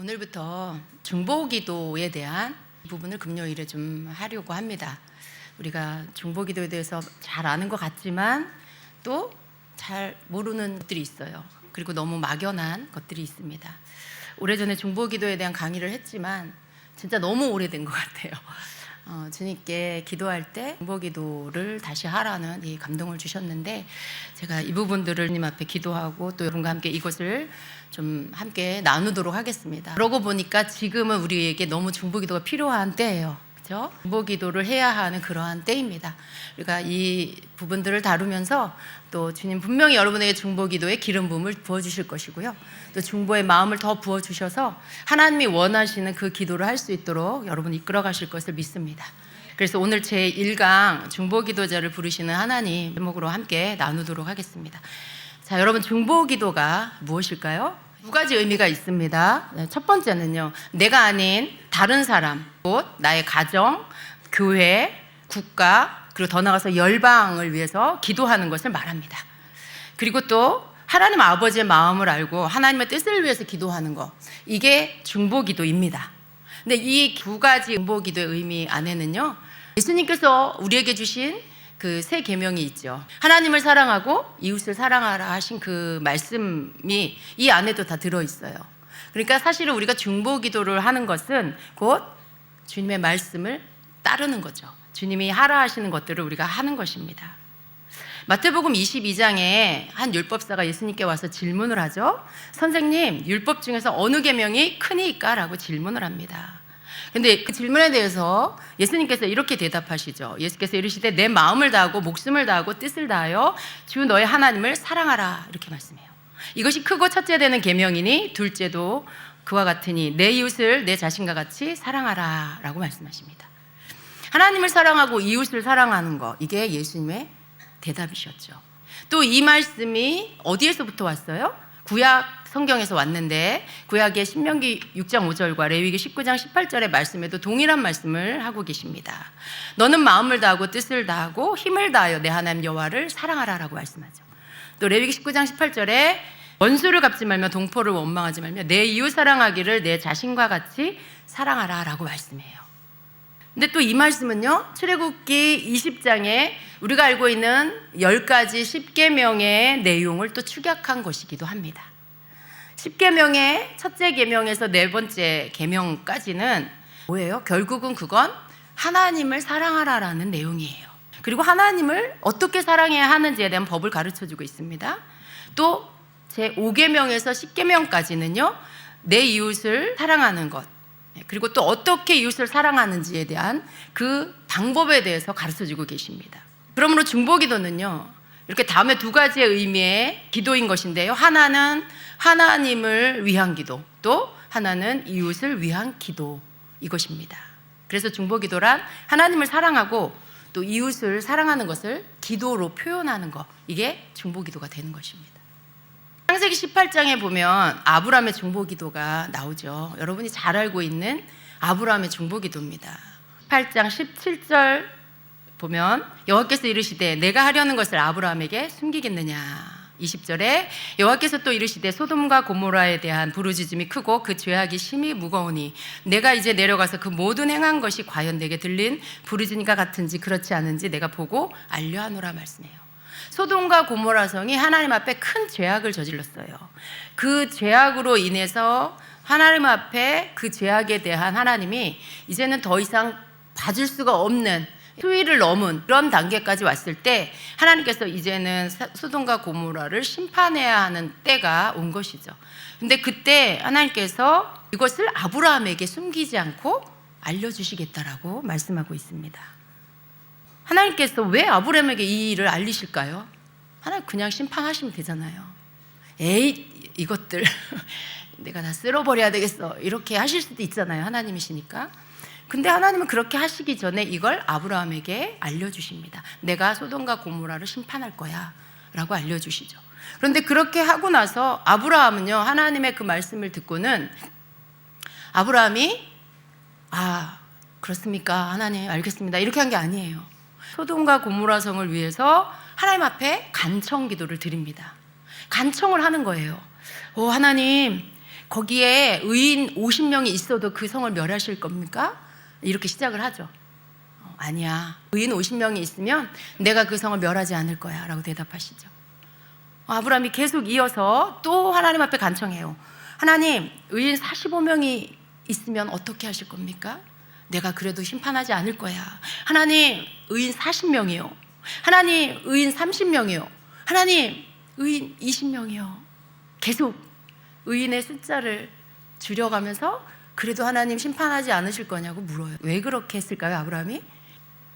오늘부터 중보기도에 대한 부분을 금요일에 좀 하려고 합니다. 우리가 중보기도에 대해서 잘 아는 것 같지만 또 잘 모르는 것들이 있어요. 그리고 너무 막연한 것들이 있습니다. 오래전에 중보기도에 대한 강의를 했지만 진짜 너무 오래된 것 같아요. 주님께 기도할 때 중보기도를 다시 하라는 이 감동을 주셨는데, 제가 이 부분들을 주님 앞에 기도하고 또 여러분과 함께 이것을 좀 함께 나누도록 하겠습니다. 그러고 보니까 지금은 우리에게 너무 중보기도가 필요한 때예요. 그렇죠? 중보기도를 해야 하는 그러한 때입니다. 우리가 이 부분들을 다루면서 또 주님 분명히 여러분에게 중보기도에 기름 부음을 부어주실 것이고요, 또 중보의 마음을 더 부어주셔서 하나님이 원하시는 그 기도를 할 수 있도록 여러분 이끌어 가실 것을 믿습니다. 그래서 오늘 제 1강 중보기도자를 부르시는 하나님 제목으로 함께 나누도록 하겠습니다. 자, 여러분, 중보기도가 무엇일까요? 두 가지 의미가 있습니다. 첫 번째는요, 내가 아닌 다른 사람, 곧 나의 가정, 교회, 국가, 그리고 더 나아가서 열방을 위해서 기도하는 것을 말합니다. 그리고 또 하나님 아버지의 마음을 알고 하나님의 뜻을 위해서 기도하는 것, 이게 중보기도입니다. 근데 이 두 가지 중보기도의 의미 안에는요, 예수님께서 우리에게 주신 그 새 계명이 있죠. 하나님을 사랑하고 이웃을 사랑하라 하신 그 말씀이 이 안에도 다 들어있어요. 그러니까 사실은 우리가 중보기도를 하는 것은 곧 주님의 말씀을 따르는 거죠. 주님이 하라 하시는 것들을 우리가 하는 것입니다. 마태복음 22장에 한 율법사가 예수님께 와서 질문을 하죠. 선생님, 율법 중에서 어느 계명이 크니까? 라고 질문을 합니다. 근데 그 질문에 대해서 예수님께서 이렇게 대답하시죠. 예수께서 이르시되 내 마음을 다하고 목숨을 다하고 뜻을 다하여 주 너의 하나님을 사랑하라, 이렇게 말씀해요. 이것이 크고 첫째 되는 계명이니 둘째도 그와 같으니 내 이웃을 내 자신과 같이 사랑하라, 라고 말씀하십니다. 하나님을 사랑하고 이웃을 사랑하는 것, 이게 예수님의 대답이셨죠. 또 이 말씀이 어디에서부터 왔어요? 구약 성경에서 왔는데, 구약의 신명기 6장 5절과 레위기 19장 18절의 말씀에도 동일한 말씀을 하고 계십니다. 너는 마음을 다하고 뜻을 다하고 힘을 다하여 내 하나님 여호와를 사랑하라, 라고 말씀하죠. 또 레위기 19장 18절에 원수를 갚지 말며 동포를 원망하지 말며 내 이웃 사랑하기를 내 자신과 같이 사랑하라, 라고 말씀해요. 근데 또 이 말씀은요, 출애굽기 20장에 우리가 알고 있는 10가지 10계명의 내용을 또 축약한 것이기도 합니다. 10계명의 첫째 계명에서 네 번째 계명까지는 뭐예요? 결국은 그건 하나님을 사랑하라라는 내용이에요. 그리고 하나님을 어떻게 사랑해야 하는지에 대한 법을 가르쳐주고 있습니다. 또 제 5계명에서 10계명까지는요, 내 이웃을 사랑하는 것, 그리고 또 어떻게 이웃을 사랑하는지에 대한 그 방법에 대해서 가르쳐주고 계십니다. 그러므로 중보기도는요, 이렇게 다음에 두 가지의 의미의 기도인 것인데요, 하나는 하나님을 위한 기도, 또 하나는 이웃을 위한 기도, 이것입니다. 그래서 중보기도란 하나님을 사랑하고 또 이웃을 사랑하는 것을 기도로 표현하는 것, 이게 중보기도가 되는 것입니다. 창세기 18장에 보면 아브라함의 중보기도가 나오죠. 여러분이 잘 알고 있는 아브라함의 중보기도입니다. 18장 17절 보면 여호와께서 이르시되 내가 하려는 것을 아브라함에게 숨기겠느냐. 20절에 여호와께서 또 이르시되 소돔과 고모라에 대한 부르짖음이 크고 그 죄악이 심히 무거우니 내가 이제 내려가서 그 모든 행한 것이 과연 내게 들린 부르짖음과 같은지 그렇지 않은지 내가 보고 알려하노라 말씀해요. 소돔과 고모라 성이 하나님 앞에 큰 죄악을 저질렀어요. 그 죄악으로 인해서 하나님 앞에 그 죄악에 대한 하나님이 이제는 더 이상 봐줄 수가 없는 수위를 넘은 그런 단계까지 왔을 때 하나님께서 이제는 소돔과 고모라를 심판해야 하는 때가 온 것이죠. 근데 그때 하나님께서 이것을 아브라함에게 숨기지 않고 알려주시겠다라고 말씀하고 있습니다. 하나님께서 왜 아브라함에게 이 일을 알리실까요? 하나님 그냥 심판하시면 되잖아요. 에이, 이것들 내가 다 쓸어버려야 되겠어, 이렇게 하실 수도 있잖아요, 하나님이시니까. 근데 하나님은 그렇게 하시기 전에 이걸 아브라함에게 알려주십니다. 내가 소돔과 고모라를 심판할 거야, 라고 알려주시죠. 그런데 그렇게 하고 나서 아브라함은요, 하나님의 그 말씀을 듣고는 아브라함이 그렇습니까, 하나님 알겠습니다, 이렇게 한 게 아니에요. 소돔과 고모라 성을 위해서 하나님 앞에 간청 기도를 드립니다. 간청을 하는 거예요. 하나님, 거기에 의인 50명이 있어도 그 성을 멸하실 겁니까? 이렇게 시작을 하죠. 아니야. 의인 50명이 있으면 내가 그 성을 멸하지 않을 거야 라고 대답하시죠. 아브라함이 계속 이어서 또 하나님 앞에 간청해요. 하나님, 의인 45명이 있으면 어떻게 하실 겁니까? 내가 그래도 심판하지 않을 거야. 하나님, 의인 40명이요. 하나님, 의인 30명이요. 하나님, 의인 20명이요. 계속 의인의 숫자를 줄여가면서 그래도 하나님 심판하지 않으실 거냐고 물어요. 왜 그렇게 했을까요, 아브라함이?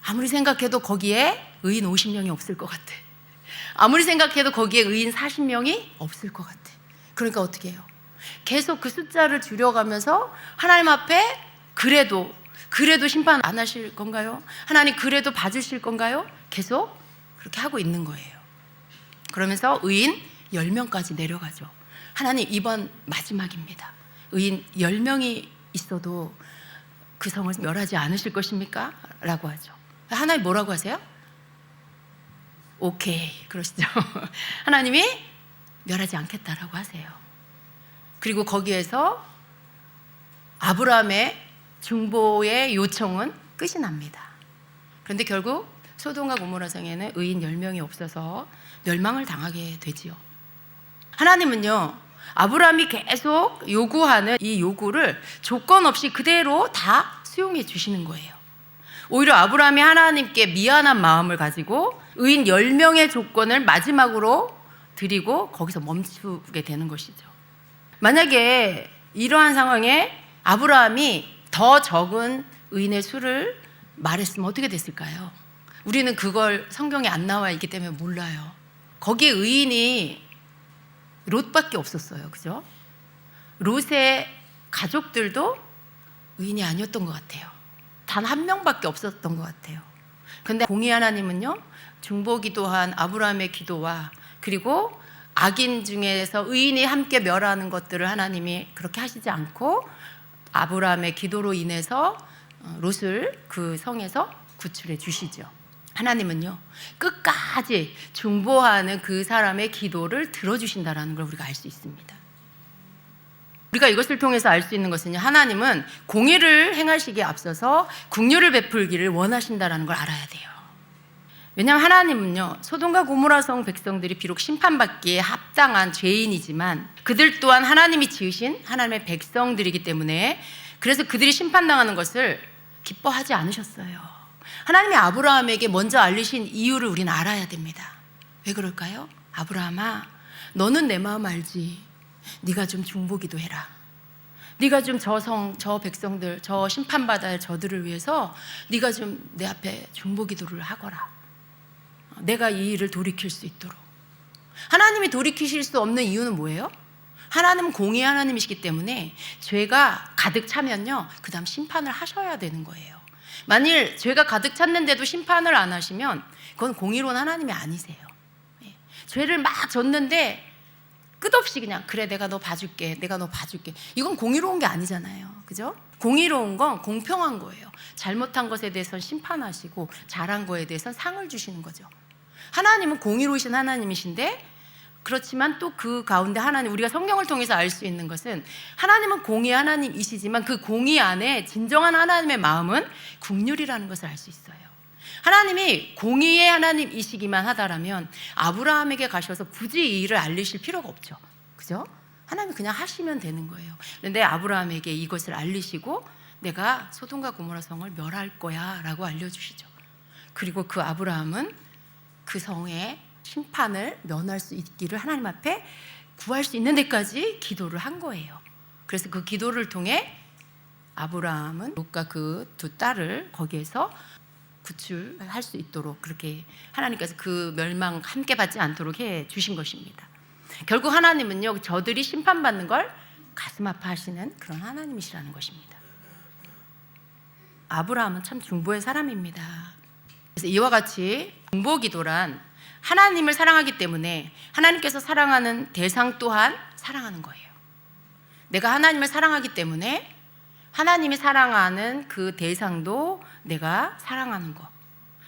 아무리 생각해도 거기에 의인 50명이 없을 것 같아. 아무리 생각해도 거기에 의인 40명이 없을 것 같아. 그러니까 어떻게 해요? 계속 그 숫자를 줄여가면서 하나님 앞에 그래도 심판 안 하실 건가요? 하나님 그래도 봐주실 건가요? 계속 그렇게 하고 있는 거예요. 그러면서 의인 10명까지 내려가죠. 하나님, 이번 마지막입니다. 의인 10명이 있어도 그 성을 멸하지 않으실 것입니까? 라고 하죠. 하나님 뭐라고 하세요? 오케이 그러시죠. 하나님이 멸하지 않겠다라고 하세요. 그리고 거기에서 아브라함의 중보의 요청은 끝이 납니다. 그런데 결국 소돔과 고모라 성에는 의인 10명이 없어서 멸망을 당하게 되지요. 하나님은요, 아브라함이 계속 요구하는 이 요구를 조건 없이 그대로 다 수용해 주시는 거예요. 오히려 아브라함이 하나님께 미안한 마음을 가지고 의인 10명의 조건을 마지막으로 드리고 거기서 멈추게 되는 것이죠. 만약에 이러한 상황에 아브라함이 더 적은 의인의 수를 말했으면 어떻게 됐을까요? 우리는 그걸 성경에 안 나와 있기 때문에 몰라요. 거기에 의인이 롯밖에 없었어요. 그죠? 롯의 가족들도 의인이 아니었던 것 같아요. 단 한 명밖에 없었던 것 같아요. 근데 공의 하나님은요, 중보기도한 아브라함의 기도와 그리고 악인 중에서 의인이 함께 멸하는 것들을 하나님이 그렇게 하시지 않고 아브라함의 기도로 인해서 롯을 그 성에서 구출해 주시죠. 하나님은요, 끝까지 중보하는 그 사람의 기도를 들어주신다는 걸 우리가 알 수 있습니다. 우리가 이것을 통해서 알 수 있는 것은요, 하나님은 공의를 행하시기에 앞서서 긍휼을 베풀기를 원하신다는 걸 알아야 돼요. 왜냐하면 하나님은요, 소돔과 고모라 성 백성들이 비록 심판받기에 합당한 죄인이지만 그들 또한 하나님이 지으신 하나님의 백성들이기 때문에 그래서 그들이 심판당하는 것을 기뻐하지 않으셨어요. 하나님이 아브라함에게 먼저 알리신 이유를 우리는 알아야 됩니다. 왜 그럴까요? 아브라함아, 너는 내 마음 알지. 네가 좀 중보기도 해라. 네가 좀 저 백성들, 저 심판받아야 할 저들을 위해서 네가 좀 내 앞에 중보기도를 하거라. 내가 이 일을 돌이킬 수 있도록. 하나님이 돌이키실 수 없는 이유는 뭐예요? 하나님은 공의의 하나님이시기 때문에 죄가 가득 차면요, 그 다음 심판을 하셔야 되는 거예요. 만일 죄가 가득 찼는데도 심판을 안 하시면 그건 공의로운 하나님이 아니세요. 죄를 막 졌는데 끝없이 그냥 그래 내가 너 봐줄게, 내가 너 봐줄게. 이건 공의로운 게 아니잖아요. 그죠? 공의로운 건 공평한 거예요. 잘못한 것에 대해서는 심판하시고 잘한 거에 대해서는 상을 주시는 거죠. 하나님은 공의로우신 하나님이신데, 그렇지만 또 그 가운데 하나님, 우리가 성경을 통해서 알 수 있는 것은 하나님은 공의 하나님이시지만 그 공의 안에 진정한 하나님의 마음은 긍휼이라는 것을 알 수 있어요. 하나님이 공의의 하나님이시기만 하다라면 아브라함에게 가셔서 굳이 이 일을 알리실 필요가 없죠. 그죠? 하나님이 그냥 하시면 되는 거예요. 그런데 아브라함에게 이것을 알리시고 내가 소돔과 고모라 성을 멸할 거야 라고 알려주시죠. 그리고 그 아브라함은 그 성의 심판을 면할 수 있기를 하나님 앞에 구할 수 있는 데까지 기도를 한 거예요. 그래서 그 기도를 통해 아브라함은 롯과 그 두 딸을 거기에서 구출할 수 있도록 그렇게 하나님께서 그 멸망 함께 받지 않도록 해 주신 것입니다. 결국 하나님은요, 저들이 심판받는 걸 가슴 아파하시는 그런 하나님이시라는 것입니다. 아브라함은 참 중보의 사람입니다. 그래서 이와 같이 중보기도란 하나님을 사랑하기 때문에 하나님께서 사랑하는 대상 또한 사랑하는 거예요. 내가 하나님을 사랑하기 때문에 하나님이 사랑하는 그 대상도 내가 사랑하는 것,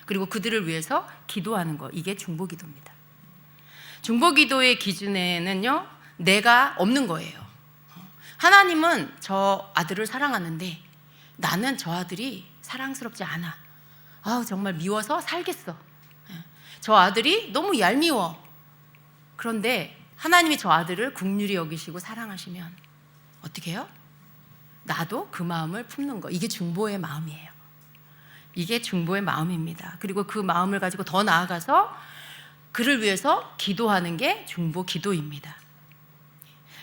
그리고 그들을 위해서 기도하는 것, 이게 중보기도입니다. 중보기도의 기준에는요, 내가 없는 거예요. 하나님은 저 아들을 사랑하는데 나는 저 아들이 사랑스럽지 않아. 정말 미워서 살겠어. 저 아들이 너무 얄미워. 그런데 하나님이 저 아들을 긍휼히 여기시고 사랑하시면 어떻게 해요? 나도 그 마음을 품는 거. 이게 중보의 마음이에요. 이게 중보의 마음입니다. 그리고 그 마음을 가지고 더 나아가서 그를 위해서 기도하는 게 중보 기도입니다.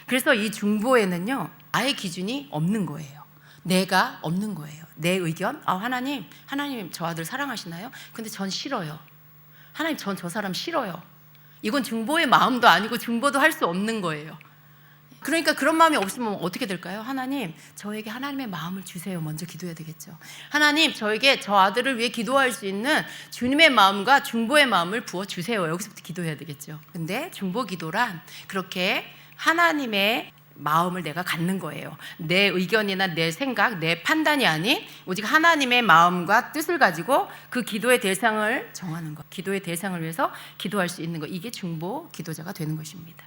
그래서 이 중보에는요, 나의 기준이 없는 거예요. 내가 없는 거예요. 내 의견, 하나님 저 아들 사랑하시나요? 근데 전 싫어요. 하나님 전 저 사람 싫어요. 이건 중보의 마음도 아니고 중보도 할 수 없는 거예요. 그러니까 그런 마음이 없으면 어떻게 될까요? 하나님 저에게 하나님의 마음을 주세요. 먼저 기도해야 되겠죠. 하나님 저에게 저 아들을 위해 기도할 수 있는 주님의 마음과 중보의 마음을 부어주세요. 여기서부터 기도해야 되겠죠. 근데 중보 기도란 그렇게 하나님의 마음을 내가 갖는 거예요. 내 의견이나 내 생각, 내 판단이 아닌 오직 하나님의 마음과 뜻을 가지고 그 기도의 대상을 정하는 것, 기도의 대상을 위해서 기도할 수 있는 것, 이게 중보 기도자가 되는 것입니다.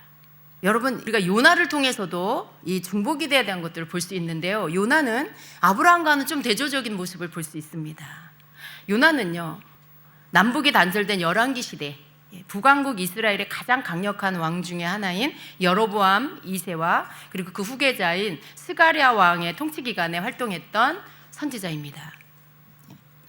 여러분, 우리가 요나를 통해서도 이 중보 기도에 대한 것들을 볼 수 있는데요, 요나는 아브라함과는 좀 대조적인 모습을 볼 수 있습니다. 요나는요, 남북이 단절된 열왕기 시대 북왕국 이스라엘의 가장 강력한 왕 중에 하나인 여로보암 2세와 그리고 그 후계자인 스가랴 왕의 통치 기간에 활동했던 선지자입니다.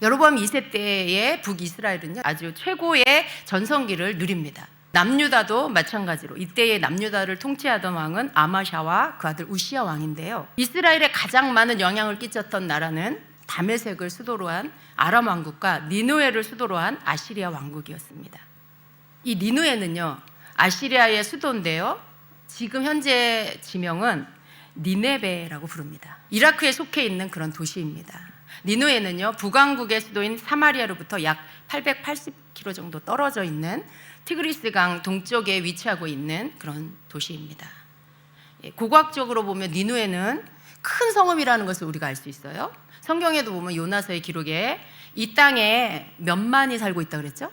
여로보암 2세 때의 북이스라엘은요, 아주 최고의 전성기를 누립니다. 남유다도 마찬가지로 이때의 남유다를 통치하던 왕은 아마샤와 그 아들 우시야 왕인데요, 이스라엘에 가장 많은 영향을 끼쳤던 나라는 다메섹을 수도로 한 아람 왕국과 니느웨를 수도로 한 아시리아 왕국이었습니다. 이 니느웨는요, 아시리아의 수도인데요, 지금 현재 지명은 니네베라고 부릅니다. 이라크에 속해 있는 그런 도시입니다. 니느웨는요, 북왕국의 수도인 사마리아로부터 약 880km 정도 떨어져 있는 티그리스강 동쪽에 위치하고 있는 그런 도시입니다. 고고학적으로 보면 니느웨는 큰 성읍이라는 것을 우리가 알 수 있어요. 성경에도 보면 요나서의 기록에 이 땅에 몇만이 살고 있다고 그랬죠?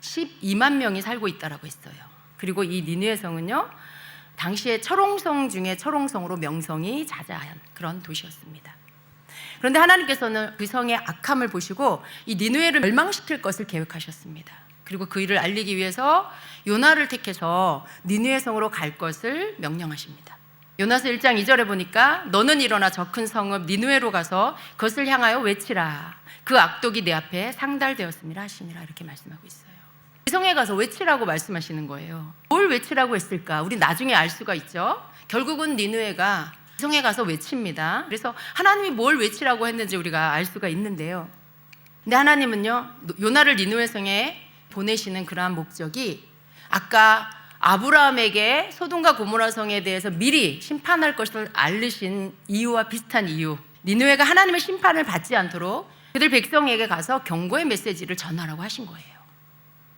12만 명이 살고 있다라고 했어요. 그리고 이 니느웨 성은요, 당시에 철옹성 중에 철옹성으로 명성이 자자한 그런 도시였습니다. 그런데 하나님께서는 그 성의 악함을 보시고 이 니느웨를 멸망시킬 것을 계획하셨습니다. 그리고 그 일을 알리기 위해서 요나를 택해서 니느웨 성으로 갈 것을 명령하십니다. 요나서 1장 2절에 보니까 너는 일어나 저 큰 성읍 니느웨로 가서 그것을 향하여 외치라. 그 악독이 내 앞에 상달되었음이라 하시니라. 이렇게 말씀하고 있어요. 그 성에 가서 외치라고 말씀하시는 거예요. 뭘 외치라고 했을까? 우리 나중에 알 수가 있죠. 결국은 니느웨가 그 성에 가서 외칩니다. 그래서 하나님이 뭘 외치라고 했는지 우리가 알 수가 있는데요, 근데 하나님은요, 요나를 니느웨 성에 보내시는 그러한 목적이 아까 아브라함에게 소돔과 고모라 성에 대해서 미리 심판할 것을 알리신 이유와 비슷한 이유, 니느웨가 하나님의 심판을 받지 않도록 그들 백성에게 가서 경고의 메시지를 전하라고 하신 거예요.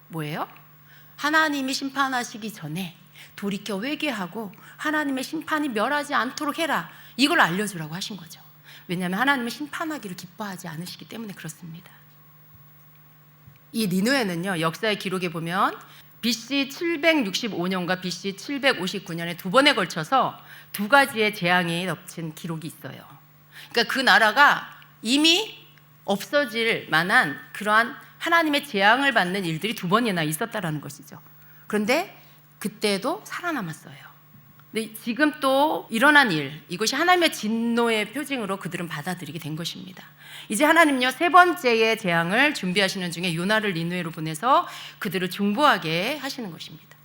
뭐예요? 하나님이 심판하시기 전에 돌이켜 회개하고 하나님의 심판이 멸하지 않도록 해라, 이걸 알려주라고 하신 거죠. 왜냐하면 하나님은 심판하기를 기뻐하지 않으시기 때문에 그렇습니다. 이 니느웨는요, 역사의 기록에 보면 BC 765년과 BC 759년에 두 번에 걸쳐서 두 가지의 재앙이 덮친 기록이 있어요. 그러니까 그 나라가 이미 없어질 만한 그러한 하나님의 재앙을 받는 일들이 두 번이나 있었다라는 것이죠. 그런데 그때도 살아남았어요. 근데 지금 또 일어난 일, 이것이 하나님의 진노의 표징으로 그들은 받아들이게 된 것입니다. 이제 하나님은요, 세 번째의 재앙을 준비하시는 중에 요나를 니느웨로 보내서 그들을 중보하게 하시는 것입니다.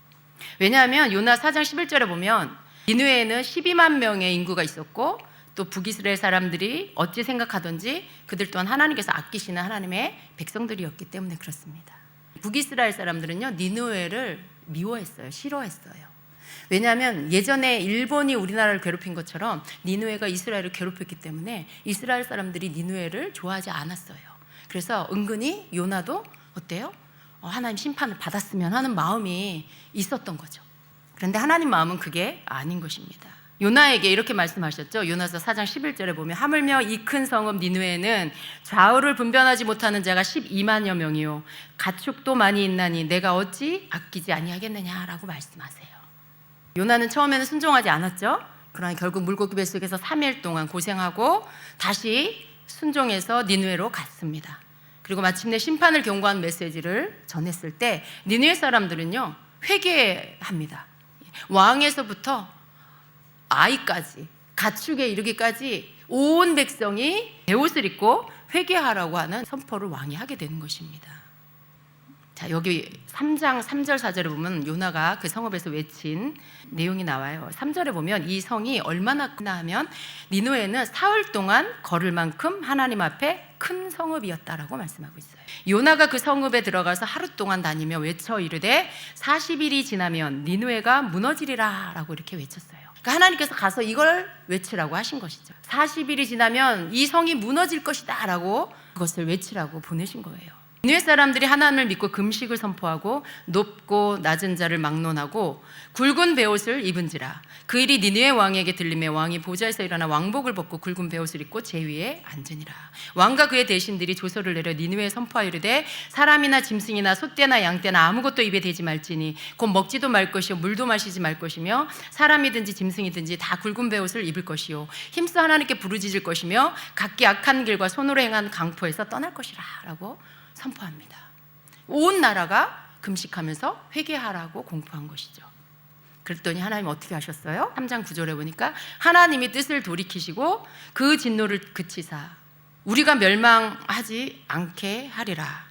왜냐하면 요나 4장 11절에 보면 니느웨에는 12만 명의 인구가 있었고 또 북이스라엘 사람들이 어찌 생각하든지 그들 또한 하나님께서 아끼시는 하나님의 백성들이었기 때문에 그렇습니다. 북이스라엘 사람들은요, 니느웨를 미워했어요. 싫어했어요. 왜냐하면 예전에 일본이 우리나라를 괴롭힌 것처럼 니느웨가 이스라엘을 괴롭혔기 때문에 이스라엘 사람들이 니느웨를 좋아하지 않았어요. 그래서 은근히 요나도 어때요? 하나님 심판을 받았으면 하는 마음이 있었던 거죠. 그런데 하나님 마음은 그게 아닌 것입니다. 요나에게 이렇게 말씀하셨죠. 요나서 4장 11절에 보면 하물며 이 큰 성읍 니느웨는 좌우를 분별하지 못하는 자가 12만여 명이요 가축도 많이 있나니 내가 어찌 아끼지 아니하겠느냐라고 말씀하세요. 요나는 처음에는 순종하지 않았죠. 그러나 결국 물고기 뱃속에서 3일 동안 고생하고 다시 순종해서 니느웨로 갔습니다. 그리고 마침내 심판을 경고한 메시지를 전했을 때 니느웨 사람들은요 회개합니다. 왕에서부터 아이까지 가축에 이르기까지 온 백성이 베옷을 입고 회개하라고 하는 선포를 왕이 하게 되는 것입니다. 자, 여기 3장 3절 4절에 보면 요나가 그 성읍에서 외친 내용이 나와요. 3절에 보면 이 성이 얼마나 크나 하면 니느웨는 사흘 동안 걸을 만큼 하나님 앞에 큰 성읍이었다라고 말씀하고 있어요. 요나가 그 성읍에 들어가서 하루 동안 다니며 외쳐 이르되 40일이 지나면 니느웨가 무너지리라 라고 이렇게 외쳤어요. 그러니까 하나님께서 가서 이걸 외치라고 하신 것이죠. 40일이 지나면 이 성이 무너질 것이다 라고 그것을 외치라고 보내신 거예요. 니느웨 사람들이 하나님을 믿고 금식을 선포하고 높고 낮은 자를 막론하고 굵은 베옷을 입은지라 그 일이 니느웨 왕에게 들림에 왕이 보좌에서 일어나 왕복을 벗고 굵은 베옷을 입고 제 위에 앉으니라. 왕과 그의 대신들이 조서를 내려 니느웨에 선포하이르되 사람이나 짐승이나 소떼나 양떼나 아무것도 입에 대지 말지니 곧 먹지도 말 것이요 물도 마시지 말 것이며 사람이든지 짐승이든지 다 굵은 베옷을 입을 것이요 힘써 하나님께 부르짖을 것이며 각기 악한 길과 손으로 행한 강포에서 떠날 것이라 라고 선포합니다. 온 나라가 금식하면서 회개하라고 공포한 것이죠. 그랬더니 하나님 어떻게 하셨어요? 3장 9절에 보니까 하나님이 뜻을 돌이키시고 그 진노를 그치사 우리가 멸망하지 않게 하리라.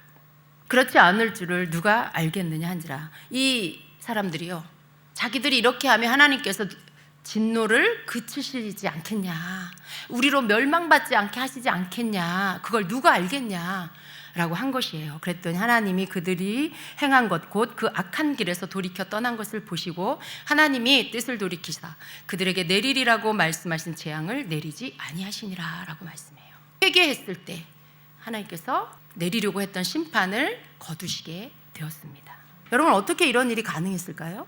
그렇지 않을 줄을 누가 알겠느냐 한지라. 이 사람들이요 자기들이 이렇게 하면 하나님께서 진노를 그치시지 않겠냐, 우리로 멸망받지 않게 하시지 않겠냐, 그걸 누가 알겠냐 라고 한 것이에요. 그랬더니 하나님이 그들이 행한 것 곧 그 악한 길에서 돌이켜 떠난 것을 보시고 하나님이 뜻을 돌이키사 그들에게 내리리라고 말씀하신 재앙을 내리지 아니하시니라 라고 말씀해요. 회개했을 때 하나님께서 내리려고 했던 심판을 거두시게 되었습니다. 여러분 어떻게 이런 일이 가능했을까요?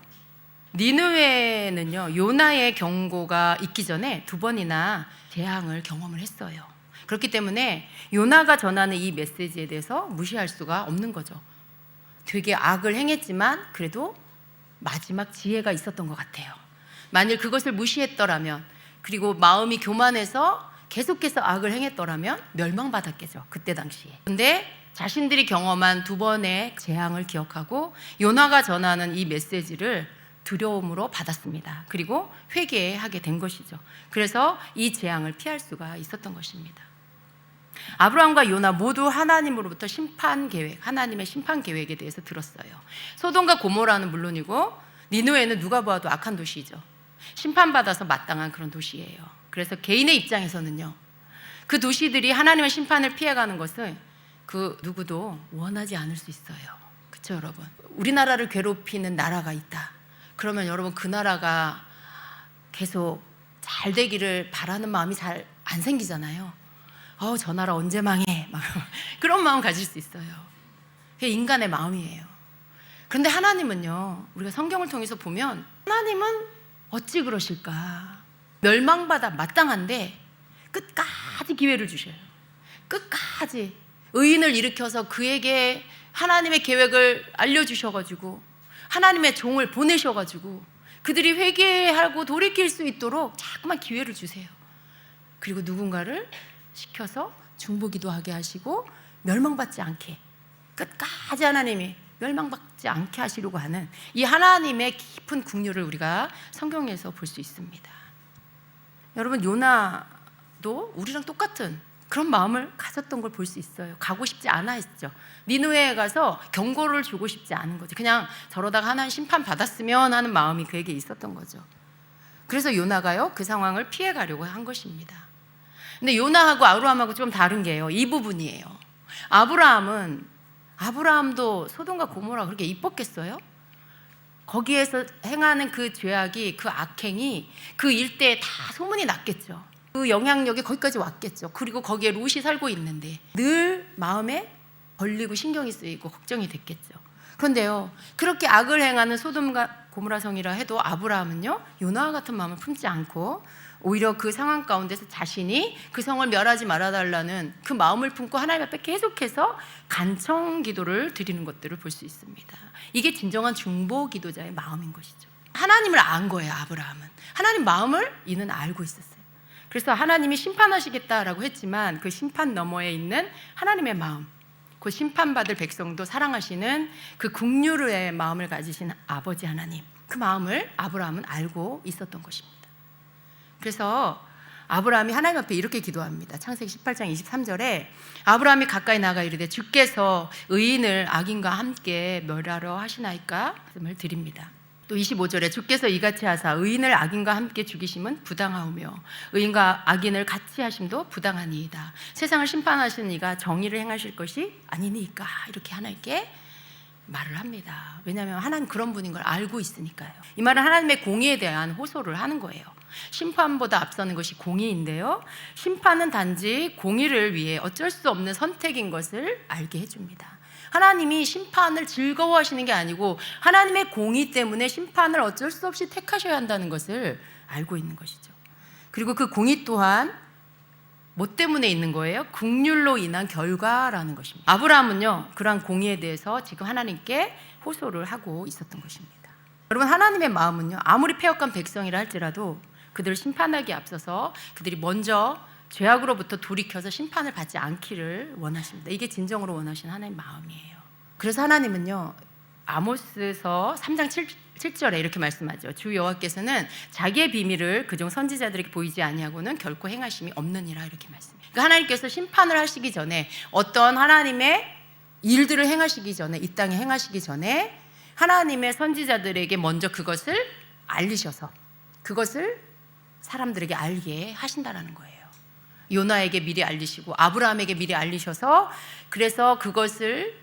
니느웨는요 요나의 경고가 있기 전에 2번이나 재앙을 경험을 했어요. 그렇기 때문에 요나가 전하는 이 메시지에 대해서 무시할 수가 없는 거죠. 되게 악을 행했지만 그래도 마지막 지혜가 있었던 것 같아요. 만일 그것을 무시했더라면 그리고 마음이 교만해서 계속해서 악을 행했더라면 멸망받았겠죠. 그때 당시에. 근데 자신들이 경험한 2번의 재앙을 기억하고 요나가 전하는 이 메시지를 두려움으로 받았습니다. 그리고 회개하게 된 것이죠. 그래서 이 재앙을 피할 수가 있었던 것입니다. 아브라함과 요나 모두 하나님으로부터 심판 계획, 하나님의 심판 계획에 대해서 들었어요. 소돔과 고모라는 물론이고 니느웨는 누가 보아도 악한 도시이죠. 심판받아서 마땅한 그런 도시예요. 그래서 개인의 입장에서는요 그 도시들이 하나님의 심판을 피해가는 것을 그 누구도 원하지 않을 수 있어요. 그렇죠 여러분? 우리나라를 괴롭히는 나라가 있다 그러면 여러분 그 나라가 계속 잘 되기를 바라는 마음이 잘 안 생기잖아요. 저 나라 언제 망해 막 그런 마음 가질 수 있어요. 그게 인간의 마음이에요. 그런데 하나님은요 우리가 성경을 통해서 보면 하나님은 어찌 그러실까? 멸망받아 마땅한데 끝까지 기회를 주셔요. 끝까지 의인을 일으켜서 그에게 하나님의 계획을 알려주셔가지고 하나님의 종을 보내셔가지고 그들이 회개하고 돌이킬 수 있도록 자꾸만 기회를 주세요. 그리고 누군가를 시켜서 중보기도 하게 하시고 멸망받지 않게 끝까지 하나님이 멸망받지 않게 하시려고 하는 이 하나님의 깊은 긍휼을 우리가 성경에서 볼 수 있습니다. 여러분 요나도 우리랑 똑같은 그런 마음을 가졌던 걸 볼 수 있어요. 가고 싶지 않아 했죠. 니느웨에 가서 경고를 주고 싶지 않은 거죠. 그냥 저러다가 하나님 심판 받았으면 하는 마음이 그에게 있었던 거죠. 그래서 요나가요 그 상황을 피해가려고 한 것입니다. 근데 요나하고 아브라함하고 좀 다른 게요 이 부분이에요. 아브라함도 소돔과 고모라 그렇게 이뻤겠어요? 거기에서 행하는 그 죄악이 그 악행이 그 일대에 다 소문이 났겠죠. 그 영향력이 거기까지 왔겠죠. 그리고 거기에 롯이 살고 있는데 늘 마음에 걸리고 신경이 쓰이고 걱정이 됐겠죠. 그런데요 그렇게 악을 행하는 소돔과 고모라 성이라 해도 아브라함은요 요나와 같은 마음을 품지 않고 오히려 그 상황 가운데서 자신이 그 성을 멸하지 말아달라는 그 마음을 품고 하나님 앞에 계속해서 간청 기도를 드리는 것들을 볼 수 있습니다. 이게 진정한 중보 기도자의 마음인 것이죠. 하나님을 안 거예요. 아브라함은 하나님 마음을 이는 알고 있었어요. 그래서 하나님이 심판하시겠다라고 했지만 그 심판 너머에 있는 하나님의 마음, 그 심판받을 백성도 사랑하시는 그 긍휼의 마음을 가지신 아버지 하나님, 그 마음을 아브라함은 알고 있었던 것입니다. 그래서 아브라함이 하나님 앞에 이렇게 기도합니다. 창세기 18장 23절에 아브라함이 가까이 나가 이르되 주께서 의인을 악인과 함께 멸하려 하시나이까 말씀을 드립니다. 또 25절에 주께서 이같이 하사 의인을 악인과 함께 죽이심은 부당하오며 의인과 악인을 같이 하심도 부당하니이다. 세상을 심판하시는 이가 정의를 행하실 것이 아니니까 이렇게 하나님께 말을 합니다. 왜냐하면 하나님 그런 분인 걸 알고 있으니까요. 이 말은 하나님의 공의에 대한 호소를 하는 거예요. 심판보다 앞서는 것이 공의인데요, 심판은 단지 공의를 위해 어쩔 수 없는 선택인 것을 알게 해줍니다. 하나님이 심판을 즐거워하시는 게 아니고 하나님의 공의 때문에 심판을 어쩔 수 없이 택하셔야 한다는 것을 알고 있는 것이죠. 그리고 그 공의 또한 뭐 때문에 있는 거예요? 긍휼로 인한 결과라는 것입니다. 아브라함은요, 그러한 공의에 대해서 지금 하나님께 호소를 하고 있었던 것입니다. 여러분, 하나님의 마음은요, 아무리 패역한 백성이라 할지라도 그들을 심판하기에 앞서서 그들이 먼저 죄악으로부터 돌이켜서 심판을 받지 않기를 원하십니다. 이게 진정으로 원하시는 하나님의 마음이에요. 그래서 하나님은요, 아모스서 3장 7절에 이렇게 말씀하죠. 주 여호와께서는 자기의 비밀을 그종 선지자들에게 보이지 아니하고는 결코 행하심이 없느니라, 이렇게 말씀해요. 그러니까 하나님께서 심판을 하시기 전에, 어떤 하나님의 일들을 행하시기 전에, 이 땅에 행하시기 전에 하나님의 선지자들에게 먼저 그것을 알리셔서 그것을 사람들에게 알게 하신다라는 거예요. 요나에게 미리 알리시고 아브라함에게 미리 알리셔서 그래서 그것을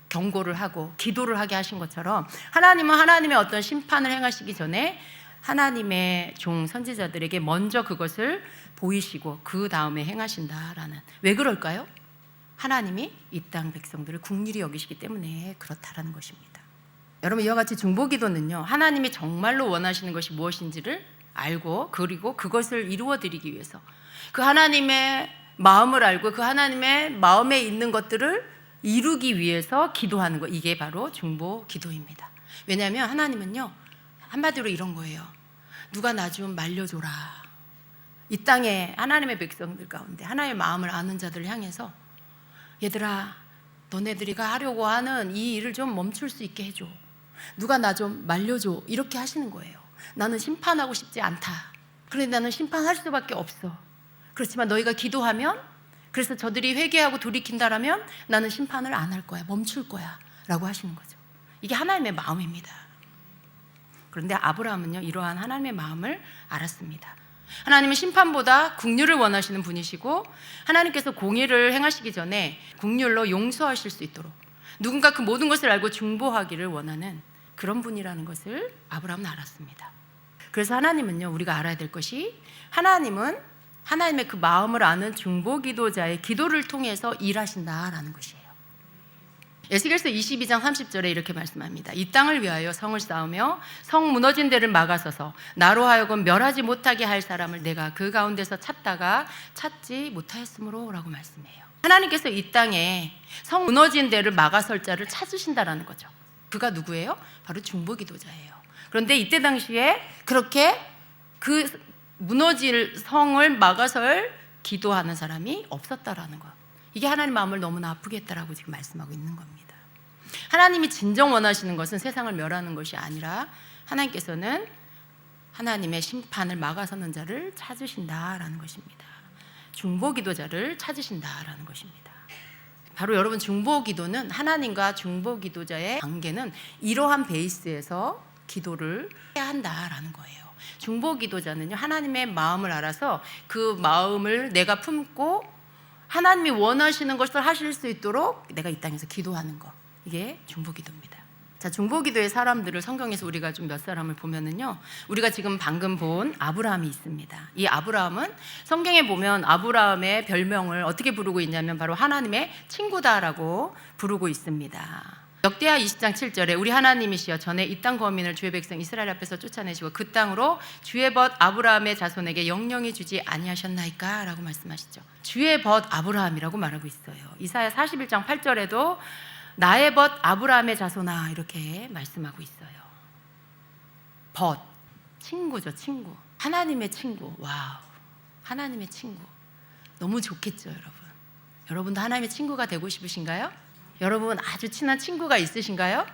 경고를 하고 기도를 하게 하신 것처럼, 하나님은 하나님의 어떤 심판을 행하시기 전에 하나님의 종 선지자들에게 먼저 그것을 보이시고 그 다음에 행하신다라는, 왜 그럴까요? 하나님이 이 땅 백성들을 긍휼히 여기시기 때문에 그렇다라는 것입니다. 여러분, 이와 같이 중보기도는요, 하나님이 정말로 원하시는 것이 무엇인지를 알고 그리고 그것을 이루어 드리기 위해서 그 하나님의 마음을 알고 그 하나님의 마음에 있는 것들을 이루기 위해서 기도하는 것, 이게 바로 중보기도입니다. 왜냐하면 하나님은요, 한마디로 이런 거예요. 누가 나 좀 말려줘라. 이 땅에 하나님의 백성들 가운데 하나님의 마음을 아는 자들을 향해서 얘들아, 너네들이가 하려고 하는 이 일을 좀 멈출 수 있게 해줘. 누가 나 좀 말려줘. 이렇게 하시는 거예요. 나는 심판하고 싶지 않다. 그런데 나는 심판할 수밖에 없어. 그렇지만 너희가 기도하면, 그래서 저들이 회개하고 돌이킨다라면 나는 심판을 안 할 거야. 멈출 거야. 라고 하시는 거죠. 이게 하나님의 마음입니다. 그런데 아브라함은요, 이러한 하나님의 마음을 알았습니다. 하나님은 심판보다 긍휼을 원하시는 분이시고 하나님께서 공의를 행하시기 전에 긍휼로 용서하실 수 있도록 누군가 그 모든 것을 알고 중보하기를 원하는 그런 분이라는 것을 아브라함은 알았습니다. 그래서 하나님은요, 우리가 알아야 될 것이, 하나님은 하나님의 그 마음을 아는 중보기도자의 기도를 통해서 일하신다라는 것이에요. 에스겔서 22장 30절에 이렇게 말씀합니다. 이 땅을 위하여 성을 쌓으며 성 무너진 데를 막아서서 나로 하여금 멸하지 못하게 할 사람을 내가 그 가운데서 찾다가 찾지 못하였으므로 라고 말씀해요. 하나님께서 이 땅에 성 무너진 데를 막아설 자를 찾으신다라는 거죠. 그가 누구예요? 바로 중보기도자예요. 그런데 이때 당시에 그렇게 그 무너질 성을 막아설 기도하는 사람이 없었다라는 것, 이게 하나님 마음을 너무나 아프게 했다라고 지금 말씀하고 있는 겁니다. 하나님이 진정 원하시는 것은 세상을 멸하는 것이 아니라 하나님께서는 하나님의 심판을 막아서는 자를 찾으신다라는 것입니다. 중보기도자를 찾으신다라는 것입니다. 바로 여러분, 중보기도는, 하나님과 중보기도자의 관계는 이러한 베이스에서 기도를 해야 한다라는 거예요. 중보기도자는요, 하나님의 마음을 알아서 그 마음을 내가 품고 하나님이 원하시는 것을 하실 수 있도록 내가 이 땅에서 기도하는 것, 이게 중보기도입니다. 자, 중보기도의 사람들을 성경에서 우리가 좀 몇 사람을 보면은요, 우리가 지금 방금 본 아브라함이 있습니다. 이 아브라함은 성경에 보면 아브라함의 별명을 어떻게 부르고 있냐면 바로 하나님의 친구다라고 부르고 있습니다. 역대하 20장 7절에 우리 하나님이시여 전에 이 땅 거민을 주의 백성 이스라엘 앞에서 쫓아내시고 그 땅으로 주의 벗 아브라함의 자손에게 영영히 주지 아니하셨나이까 라고 말씀하시죠. 주의 벗 아브라함이라고 말하고 있어요. 이사야 41장 8절에도 나의 벗 아브라함의 자손아 이렇게 말씀하고 있어요. 벗, 친구죠, 친구. 하나님의 친구. 와우, 하나님의 친구. 너무 좋겠죠, 여러분. 여러분도 하나님의 친구가 되고 싶으신가요? 여러분 아주 친한 친구가 있으신가요?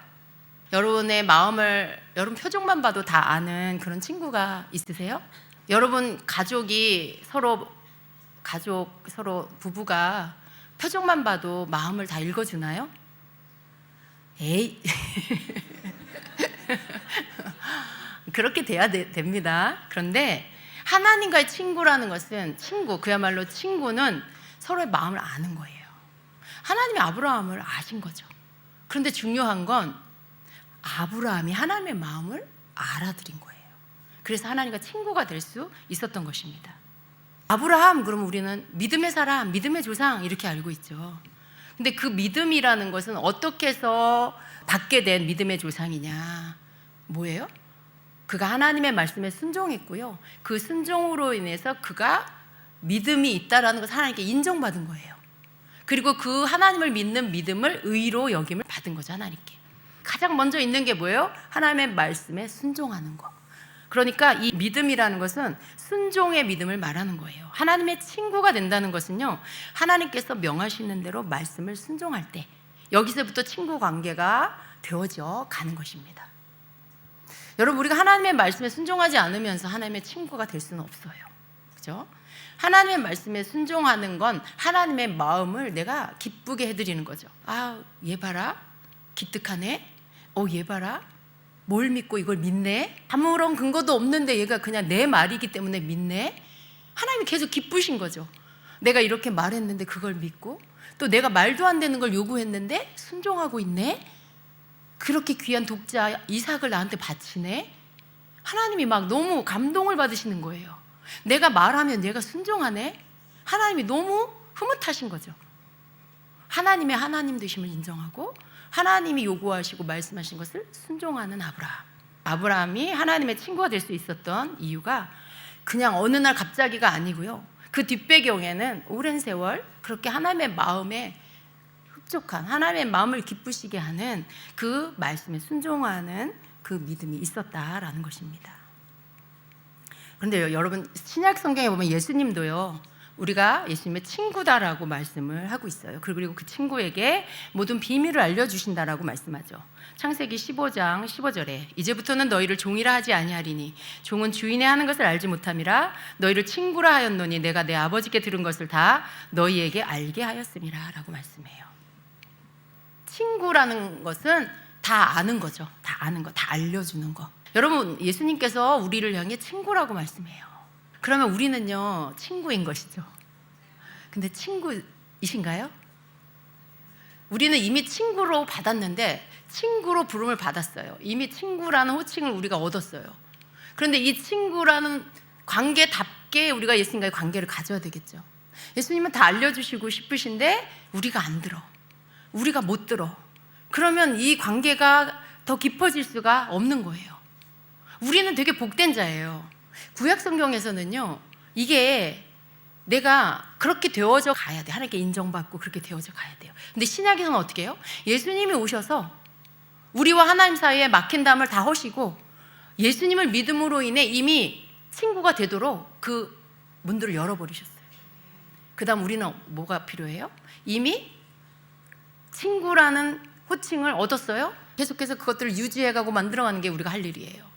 여러분의 마음을 여러분 표정만 봐도 다 아는 그런 친구가 있으세요? 여러분 가족이 서로 부부가 표정만 봐도 마음을 다 읽어주나요? 에이 그렇게 돼야 됩니다. 그런데 하나님과의 친구라는 것은 그야말로 친구는 서로의 마음을 아는 거예요. 하나님이 아브라함을 아신 거죠. 그런데 중요한 건 아브라함이 하나님의 마음을 알아들인 거예요. 그래서 하나님과 친구가 될 수 있었던 것입니다. 아브라함, 그러면 우리는 믿음의 사람, 믿음의 조상 이렇게 알고 있죠. 근데 그 믿음이라는 것은 어떻게 해서 받게 된 믿음의 조상이냐? 뭐예요? 그가 하나님의 말씀에 순종했고요. 그 순종으로 인해서 그가 믿음이 있다라는 것을 하나님께 인정받은 거예요. 그리고 그 하나님을 믿는 믿음을 의로 여김을 받은 거죠, 하나님께. 가장 먼저 있는 게 뭐예요? 하나님의 말씀에 순종하는 거. 그러니까 이 믿음이라는 것은 순종의 믿음을 말하는 거예요. 하나님의 친구가 된다는 것은요, 하나님께서 명하시는 대로 말씀을 순종할 때 여기서부터 친구 관계가 되어져 가는 것입니다. 여러분, 우리가 하나님의 말씀에 순종하지 않으면서 하나님의 친구가 될 수는 없어요. 그죠? 하나님의 말씀에 순종하는 건 하나님의 마음을 내가 기쁘게 해드리는 거죠. 아, 얘 봐라, 기특하네. 얘 봐라, 뭘 믿고 이걸 믿네. 아무런 근거도 없는데 얘가 그냥 내 말이기 때문에 믿네. 하나님이 계속 기쁘신 거죠. 내가 이렇게 말했는데 그걸 믿고, 또 내가 말도 안 되는 걸 요구했는데 순종하고 있네. 그렇게 귀한 독자 이삭을 나한테 바치네. 하나님이 막 너무 감동을 받으시는 거예요. 내가 말하면 얘가 순종하네. 하나님이 너무 흐뭇하신 거죠. 하나님의 하나님 되심을 인정하고 하나님이 요구하시고 말씀하신 것을 순종하는 아브라함이 하나님의 친구가 될 수 있었던 이유가 그냥 어느 날 갑자기가 아니고요. 그 뒷배경에는 오랜 세월 그렇게 하나님의 마음에 흡족한, 하나님의 마음을 기쁘시게 하는 그 말씀에 순종하는 그 믿음이 있었다라는 것입니다. 그런데 여러분, 신약 성경에 보면 예수님도요, 우리가 예수님의 친구다라고 말씀을 하고 있어요. 그리고 그 친구에게 모든 비밀을 알려주신다라고 말씀하죠. 창세기 15장 15절에 이제부터는 너희를 종이라 하지 아니하리니 종은 주인의 하는 것을 알지 못함이라 너희를 친구라 하였노니 내가 내 아버지께 들은 것을 다 너희에게 알게 하였음이라 라고 말씀해요. 친구라는 것은 다 아는 거죠. 다 아는 거, 다 알려주는 거. 여러분, 예수님께서 우리를 향해 친구라고 말씀해요. 그러면 우리는요, 친구인 것이죠. 근데 친구이신가요? 우리는 이미 친구로 받았는데 친구로 부름을 받았어요. 이미 친구라는 호칭을 우리가 얻었어요. 그런데 이 친구라는 관계답게 우리가 예수님과의 관계를 가져야 되겠죠. 예수님은 다 알려주시고 싶으신데 우리가 안 들어. 우리가 못 들어. 그러면 이 관계가 더 깊어질 수가 없는 거예요. 우리는 되게 복된 자예요. 구약 성경에서는요, 이게 내가 그렇게 되어져 가야 돼. 하나님께 인정받고 그렇게 되어져 가야 돼요. 근데 신약에서는 어떻게 해요? 예수님이 오셔서 우리와 하나님 사이에 막힌 담을 다 허시고 예수님을 믿음으로 인해 이미 친구가 되도록 그 문들을 열어버리셨어요. 그 다음 우리는 뭐가 필요해요? 이미 친구라는 호칭을 얻었어요. 계속해서 그것들을 유지해가고 만들어가는 게 우리가 할 일이에요.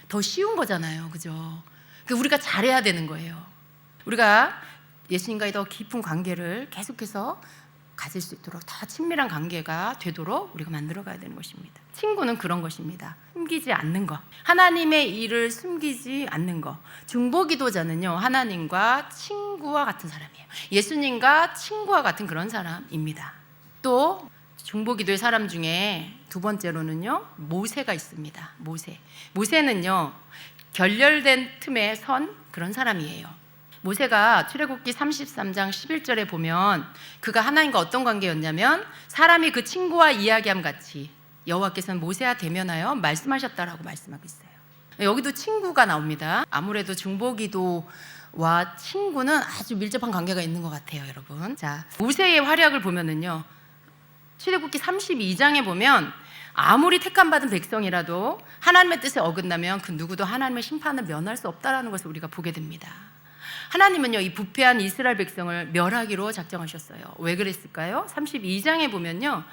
더 쉬운 거잖아요. 그죠? 우리가 잘해야 되는 거예요. 우리가 예수님과의 더 깊은 관계를 계속해서 가질 수 있도록, 더 친밀한 관계가 되도록 우리가 만들어가야 되는 것입니다. 친구는 그런 것입니다. 숨기지 않는 것, 하나님의 일을 숨기지 않는 것. 중보기도자는요, 하나님과 친구와 같은 사람이에요. 예수님과 친구와 같은 그런 사람입니다. 또 중보기도의 사람 중에 두 번째로는요, 모세가 있습니다. 모세는요, 결렬된 틈에 선 그런 사람이에요. 모세가 출애굽기 33장 11절에 보면 그가 하나님과 어떤 관계였냐면 사람이 그 친구와 이야기함 같이 여호와께서는 모세와 대면하여 말씀하셨다라고 말씀하고 있어요. 여기도 친구가 나옵니다. 아무래도 중보기도와 친구는 아주 밀접한 관계가 있는 것 같아요, 여러분. 자, 모세의 활약을 보면은요, 출애굽기 32장에 보면 아무리 택함받은 백성이라도 하나님의 뜻에 어긋나면 그 누구도 하나님의 심판을 면할 수 없다는 것을 우리가 보게 됩니다. 하나님은요, 이 부패한 이스라엘 백성을 멸하기로 작정하셨어요. 왜 그랬을까요? 32장에 보면요,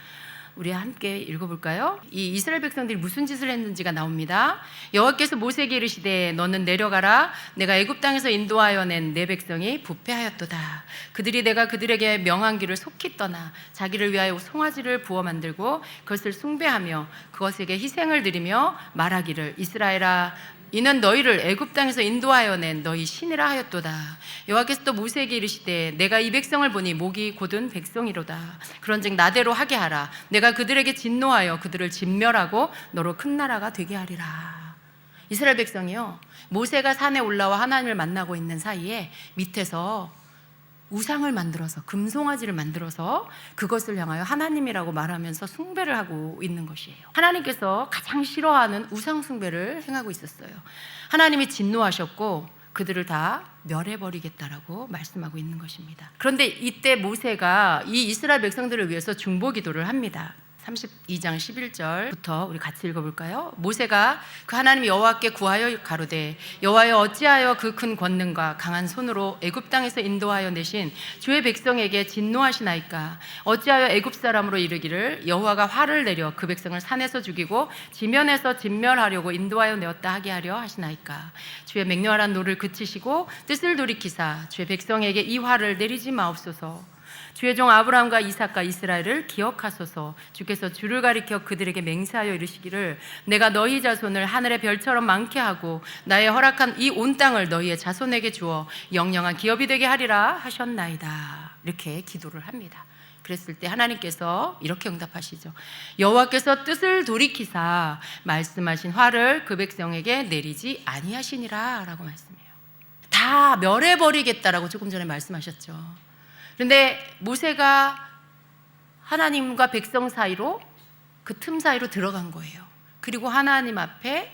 우리 함께 읽어볼까요? 이 이스라엘 백성들이 무슨 짓을 했는지가 나옵니다. 여호와께서 모세에게 이르시되 너는 내려가라. 내가 애굽 땅에서 인도하여 낸 내 백성이 부패하였도다. 그들이 내가 그들에게 명한 길을 속히 떠나 자기를 위하여 송아지를 부어 만들고 그것을 숭배하며 그것에게 희생을 드리며 말하기를 이스라엘아 이는 너희를 애굽 땅에서 인도하여 낸 너희 신이라 하였도다. 여호와께서 또 모세에게 이르시되 내가 이 백성을 보니 목이 곧은 백성이로다. 그런즉 나대로 하게 하라. 내가 그들에게 진노하여 그들을 진멸하고 너로 큰 나라가 되게 하리라. 이스라엘 백성이요, 모세가 산에 올라와 하나님을 만나고 있는 사이에 밑에서 우상을 만들어서 금송아지를 만들어서 그것을 향하여 하나님이라고 말하면서 숭배를 하고 있는 것이에요. 하나님께서 가장 싫어하는 우상 숭배를 행하고 있었어요. 하나님이 진노하셨고 그들을 다 멸해버리겠다라고 말씀하고 있는 것입니다. 그런데 이때 모세가 이 이스라엘 백성들을 위해서 중보기도를 합니다. 32장 11절부터 우리 같이 읽어볼까요? 모세가 그 하나님 여호와께 구하여 가로되 여호와여 어찌하여 그 큰 권능과 강한 손으로 애굽 땅에서 인도하여 내신 주의 백성에게 진노하시나이까? 어찌하여 애굽 사람으로 이르기를 여호와가 화를 내려 그 백성을 산에서 죽이고 지면에서 진멸하려고 인도하여 내었다 하게 하려 하시나이까? 주의 맹렬한 노를 그치시고 뜻을 돌이키사 주의 백성에게 이 화를 내리지 마옵소서. 주의 종 아브라함과 이삭과 이스라엘을 기억하소서. 주께서 주를 가리켜 그들에게 맹세하여 이르시기를 내가 너희 자손을 하늘의 별처럼 많게 하고 나의 허락한 이 온 땅을 너희의 자손에게 주어 영영한 기업이 되게 하리라 하셨나이다. 이렇게 기도를 합니다. 그랬을 때 하나님께서 이렇게 응답하시죠. 여호와께서 뜻을 돌이키사 말씀하신 화를 그 백성에게 내리지 아니하시니라 라고 말씀해요. 다 멸해버리겠다라고 조금 전에 말씀하셨죠. 그런데 모세가 하나님과 백성 사이로 그 틈 사이로 들어간 거예요. 그리고 하나님 앞에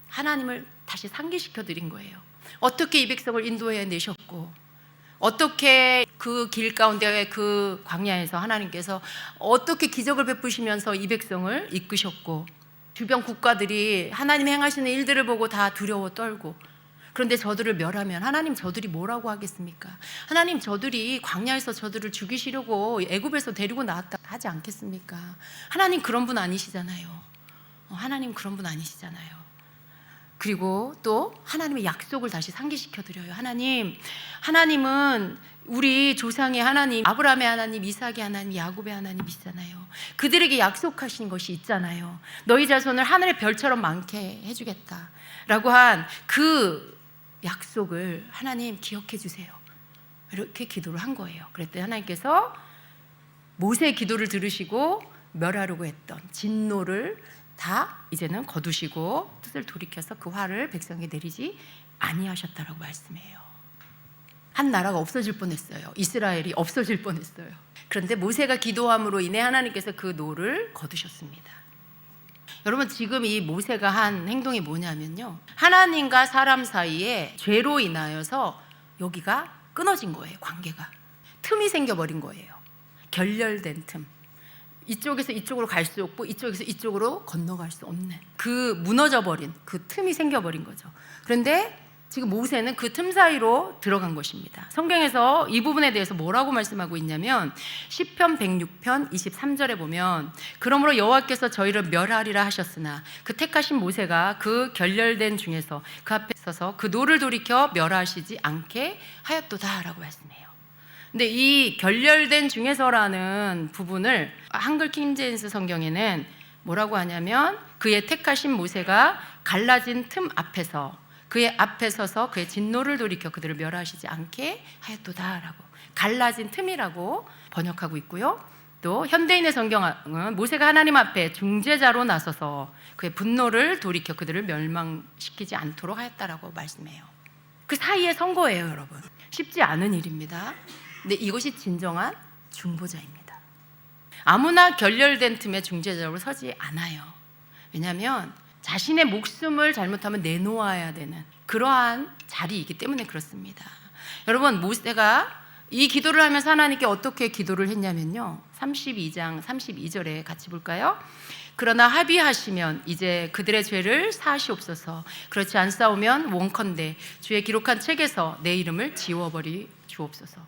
하나님을 다시 상기시켜 드린 거예요. 어떻게 이 백성을 인도해 내셨고 어떻게 그 길 가운데 그 광야에서 하나님께서 어떻게 기적을 베푸시면서 이 백성을 이끄셨고 주변 국가들이 하나님 행하시는 일들을 보고 다 두려워 떨고 그런데 저들을 멸하면 하나님 저들이 뭐라고 하겠습니까? 하나님 저들이 광야에서 저들을 죽이시려고 애굽에서 데리고 나왔다 하지 않겠습니까? 하나님 그런 분 아니시잖아요. 하나님 그런 분 아니시잖아요. 그리고 또 하나님의 약속을 다시 상기시켜 드려요. 하나님은 우리 조상의 하나님, 아브라함의 하나님, 이삭의 하나님, 야곱의 하나님이시잖아요. 그들에게 약속하신 것이 있잖아요. 너희 자손을 하늘의 별처럼 많게 해주겠다 라고 한 그 약속을 하나님 기억해 주세요. 이렇게 기도를 한 거예요. 그랬더니 하나님께서 모세의 기도를 들으시고 멸하려고 했던 진노를 다 이제는 거두시고 뜻을 돌이켜서 그 화를 백성에게 내리지 아니하셨다라고 말씀해요. 한 나라가 없어질 뻔했어요. 이스라엘이 없어질 뻔했어요. 그런데 모세가 기도함으로 인해 하나님께서 그 노를 거두셨습니다. 여러분 지금 이 모세가 한 행동이 뭐냐면요, 하나님과 사람 사이에 죄로 인하여서 여기가 끊어진 거예요. 관계가 틈이 생겨버린 거예요. 결렬된 틈. 이쪽에서 이쪽으로 갈 수 없고 이쪽에서 이쪽으로 건너갈 수 없는 그 무너져버린 그 틈이 생겨버린 거죠. 그런데 지금 모세는 그 틈 사이로 들어간 것입니다. 성경에서 이 부분에 대해서 뭐라고 말씀하고 있냐면 시편 106편 23절에 보면 그러므로 여호와께서 저희를 멸하리라 하셨으나 그 택하신 모세가 그 결렬된 중에서 그 앞에 서서 그 노를 돌이켜 멸하시지 않게 하였도다 라고 말씀해요. 근데 이 결렬된 중에서라는 부분을 한글 킹제임스 성경에는 뭐라고 하냐면 그의 택하신 모세가 갈라진 틈 앞에서 그의 앞에 서서 그의 진노를 돌이켜 그들을 멸하시지 않게 하였도다라고 갈라진 틈이라고 번역하고 있고요. 또 현대인의 성경은 모세가 하나님 앞에 중재자로 나서서 그의 분노를 돌이켜 그들을 멸망시키지 않도록 하였다라고 말씀해요. 그 사이에 선 거예요, 여러분. 쉽지 않은 일입니다. 근데 이것이 진정한 중보자입니다. 아무나 결렬된 틈에 중재자로 서지 않아요. 왜냐하면 자신의 목숨을 잘못하면 내놓아야 되는 그러한 자리이기 때문에 그렇습니다. 여러분 모세가 이 기도를 하면서 하나님께 어떻게 기도를 했냐면요, 32장 32절에 같이 볼까요? 그러나 합의하시면 이제 그들의 죄를 사하시옵소서. 그렇지 않사오면 원컨대 주의 기록한 책에서 내 이름을 지워버리 주옵소서.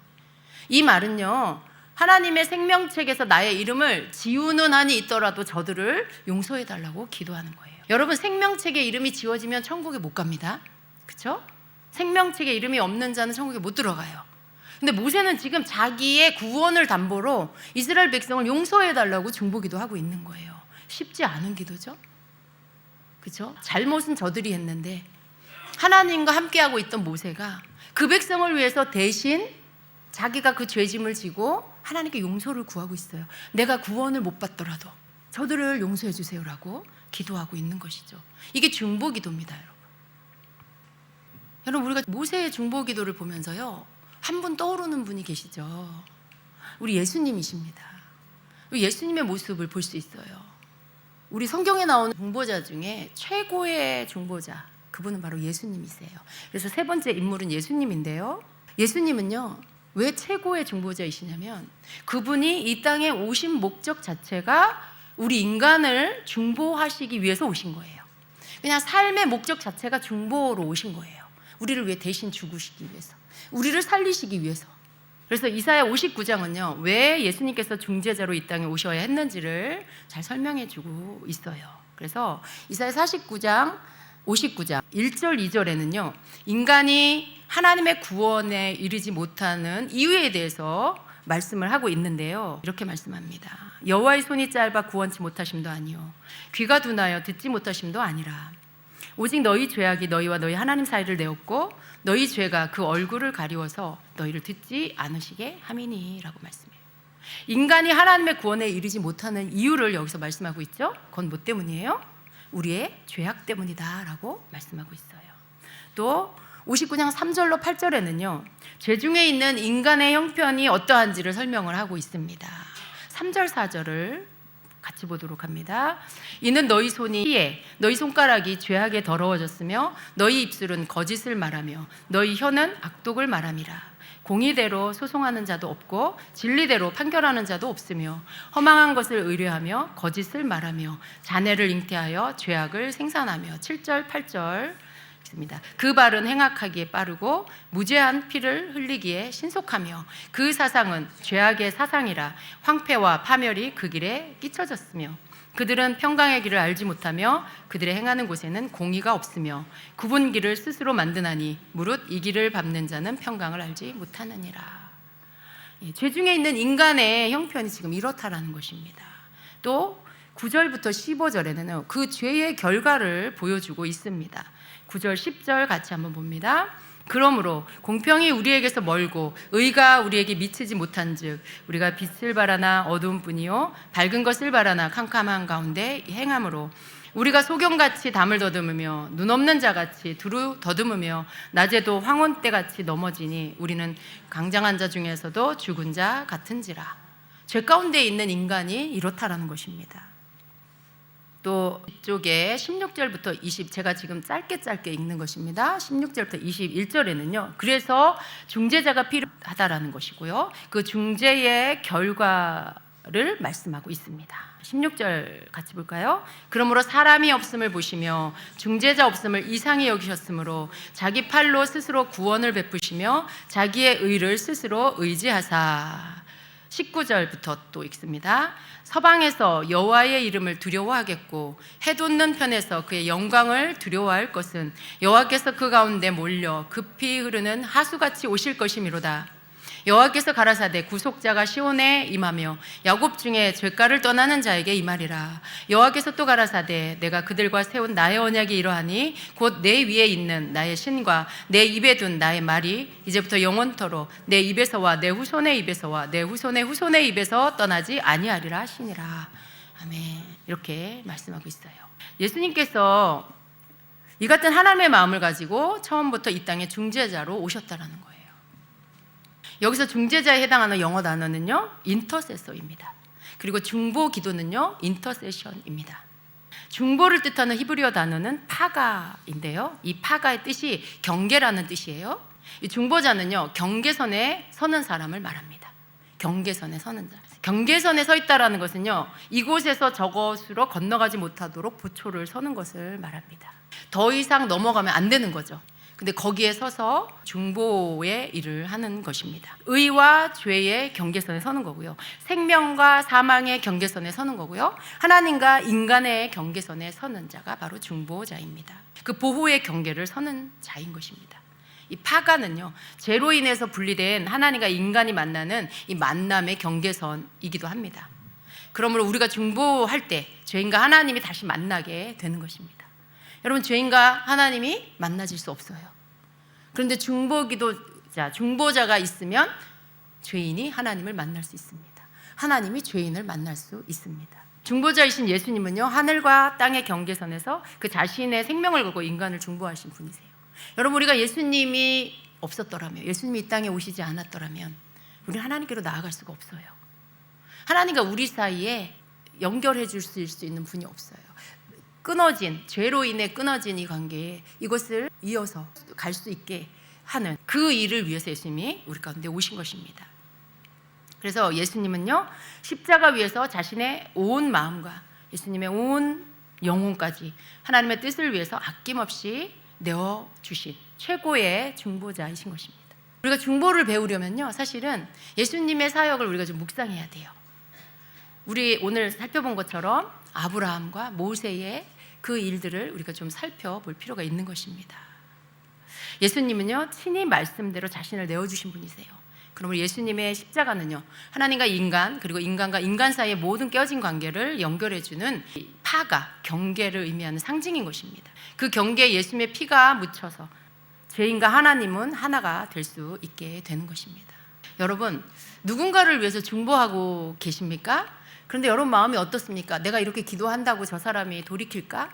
이 말은요, 하나님의 생명책에서 나의 이름을 지우는 한이 있더라도 저들을 용서해달라고 기도하는 거예요. 여러분, 생명책에 이름이 지워지면 천국에 못 갑니다. 그렇죠? 생명책에 이름이 없는 자는 천국에 못 들어가요. 근데 모세는 지금 자기의 구원을 담보로 이스라엘 백성을 용서해달라고 중보기도 하고 있는 거예요. 쉽지 않은 기도죠. 그렇죠? 잘못은 저들이 했는데 하나님과 함께하고 있던 모세가 그 백성을 위해서 대신 자기가 그 죄짐을 지고 하나님께 용서를 구하고 있어요. 내가 구원을 못 받더라도 저들을 용서해 주세요라고 기도하고 있는 것이죠. 이게 중보기도입니다, 여러분. 여러분, 우리가 모세의 중보기도를 보면서요, 한 분 떠오르는 분이 계시죠. 우리 예수님이십니다. 예수님의 모습을 볼 수 있어요. 우리 성경에 나오는 중보자 중에 최고의 중보자, 그분은 바로 예수님이세요. 그래서 세 번째 인물은 예수님인데요, 예수님은요, 왜 최고의 중보자이시냐면 그분이 이 땅에 오신 목적 자체가 우리 인간을 중보하시기 위해서 오신 거예요. 그냥 삶의 목적 자체가 중보로 오신 거예요. 우리를 위해 대신 죽으시기 위해서, 우리를 살리시기 위해서. 그래서 이사야 59장은요, 왜 예수님께서 중재자로 이 땅에 오셔야 했는지를 잘 설명해 주고 있어요. 그래서 이사야 49장 59장 1절 2절에는요, 인간이 하나님의 구원에 이르지 못하는 이유에 대해서 말씀을 하고 있는데요, 이렇게 말씀합니다. 여호와의 손이 짧아 구원치 못하심도 아니요 귀가 둔하여 듣지 못하심도 아니라 오직 너희 죄악이 너희와 너희 하나님 사이를 내었고 너희 죄가 그 얼굴을 가리워서 너희를 듣지 않으시게 함이니 라고 말씀해요. 인간이 하나님의 구원에 이르지 못하는 이유를 여기서 말씀하고 있죠. 그건 뭐 때문이에요? 우리의 죄악 때문이다 라고 말씀하고 있어요. 또 59장 3절로 8절에는요, 죄 중에 있는 인간의 형편이 어떠한지를 설명을 하고 있습니다. 3절 4절을 같이 보도록 합니다. 이는 너희 손이 피해 너희 손가락이 죄악에 더러워졌으며 너희 입술은 거짓을 말하며 너희 혀는 악독을 말함이라. 공의대로 소송하는 자도 없고 진리대로 판결하는 자도 없으며 허망한 것을 의뢰하며 거짓을 말하며 자네를 잉태하여 죄악을 생산하며 7절 8절 그 발은 행악하기에 빠르고 무죄한 피를 흘리기에 신속하며 그 사상은 죄악의 사상이라 황폐와 파멸이 그 길에 끼쳐졌으며 그들은 평강의 길을 알지 못하며 그들의 행하는 곳에는 공의가 없으며 굽은 길을 스스로 만드나니 무릇 이 길을 밟는 자는 평강을 알지 못하느니라. 죄 중에 있는 인간의 형편이 지금 이렇다라는 것입니다. 또 9절부터 15절에는 그 죄의 결과를 보여주고 있습니다. 9절 10절 같이 한번 봅니다. 그러므로 공평이 우리에게서 멀고 의가 우리에게 미치지 못한즉 우리가 빛을 바라나 어두운 뿐이요 밝은 것을 바라나 캄캄한 가운데 행함으로 우리가 소경같이 담을 더듬으며 눈 없는 자같이 두루 더듬으며 낮에도 황혼때같이 넘어지니 우리는 강장한 자 중에서도 죽은 자 같은지라. 죄 가운데 있는 인간이 이렇다라는 것입니다. 또 이쪽에 16절부터 20, 제가 지금 짧게 읽는 것입니다. 16절부터 21절에는요, 그래서 중재자가 필요하다라는 것이고요, 그 중재의 결과를 말씀하고 있습니다. 16절 같이 볼까요? 그러므로 사람이 없음을 보시며 중재자 없음을 이상히 여기셨으므로 자기 팔로 스스로 구원을 베푸시며 자기의 의를 스스로 의지하사. 19절부터 또 읽습니다. 서방에서 여호와의 이름을 두려워하겠고 해돋는 편에서 그의 영광을 두려워할 것은 여호와께서 그 가운데 몰려 급히 흐르는 하수같이 오실 것이미로다. 여호와께서 가라사대 구속자가 시온에 임하며 야곱 중에 죄가를 떠나는 자에게 임하리라. 여호와께서 또 가라사대 내가 그들과 세운 나의 언약이 이러하니 곧 내 위에 있는 나의 신과 내 입에 둔 나의 말이 이제부터 영원토록 내 입에서와 내 후손의 입에서와 내 후손의 후손의 입에서 떠나지 아니하리라 하시니라. 아멘. 이렇게 말씀하고 있어요. 예수님께서 이 같은 하나님의 마음을 가지고 처음부터 이 땅에 중재자로 오셨다라는 거예요. 여기서 중재자에 해당하는 영어 단어는요, 인터세서입니다. 그리고 중보 기도는요, 인터세션입니다. 중보를 뜻하는 히브리어 단어는 파가인데요, 이 파가의 뜻이 경계라는 뜻이에요. 이 중보자는요, 경계선에 서는 사람을 말합니다. 경계선에 서는 자. 경계선에 서 있다라는 것은요, 이곳에서 저곳으로 건너가지 못하도록 보초를 서는 것을 말합니다. 더 이상 넘어가면 안 되는 거죠. 근데 거기에 서서 중보의 일을 하는 것입니다. 의와 죄의 경계선에 서는 거고요. 생명과 사망의 경계선에 서는 거고요. 하나님과 인간의 경계선에 서는 자가 바로 중보자입니다. 그 보호의 경계를 서는 자인 것입니다. 이 파가는요, 죄로 인해서 분리된 하나님과 인간이 만나는 이 만남의 경계선이기도 합니다. 그러므로 우리가 중보할 때 죄인과 하나님이 다시 만나게 되는 것입니다. 여러분, 죄인과 하나님이 만나질 수 없어요. 그런데 중보자가 있으면 죄인이 하나님을 만날 수 있습니다. 하나님이 죄인을 만날 수 있습니다. 중보자이신 예수님은요, 하늘과 땅의 경계선에서 그 자신의 생명을 걸고 인간을 중보하신 분이세요. 여러분, 우리가 예수님이 없었더라면, 예수님이 이 땅에 오시지 않았더라면 우리는 하나님께로 나아갈 수가 없어요. 하나님과 우리 사이에 연결해 줄 수 있는 분이 없어요. 죄로 인해 끊어진 이 관계에 이것을 이어서 갈 수 있게 하는 그 일을 위해서 예수님이 우리 가운데 오신 것입니다. 그래서 예수님은요, 십자가 위에서 자신의 온 마음과 예수님의 온 영혼까지 하나님의 뜻을 위해서 아낌없이 내어주신 최고의 중보자이신 것입니다. 우리가 중보를 배우려면요, 사실은 예수님의 사역을 우리가 좀 묵상해야 돼요. 우리 오늘 살펴본 것처럼 아브라함과 모세의 그 일들을 우리가 좀 살펴볼 필요가 있는 것입니다. 예수님은요, 친히 말씀대로 자신을 내어주신 분이세요. 그러므로 예수님의 십자가는요, 하나님과 인간, 그리고 인간과 인간 사이의 모든 깨어진 관계를 연결해주는 파가, 경계를 의미하는 상징인 것입니다. 그 경계에 예수님의 피가 묻혀서 죄인과 하나님은 하나가 될 수 있게 되는 것입니다. 여러분, 누군가를 위해서 중보하고 계십니까? 그런데 여러분 마음이 어떻습니까? 내가 이렇게 기도한다고 저 사람이 돌이킬까?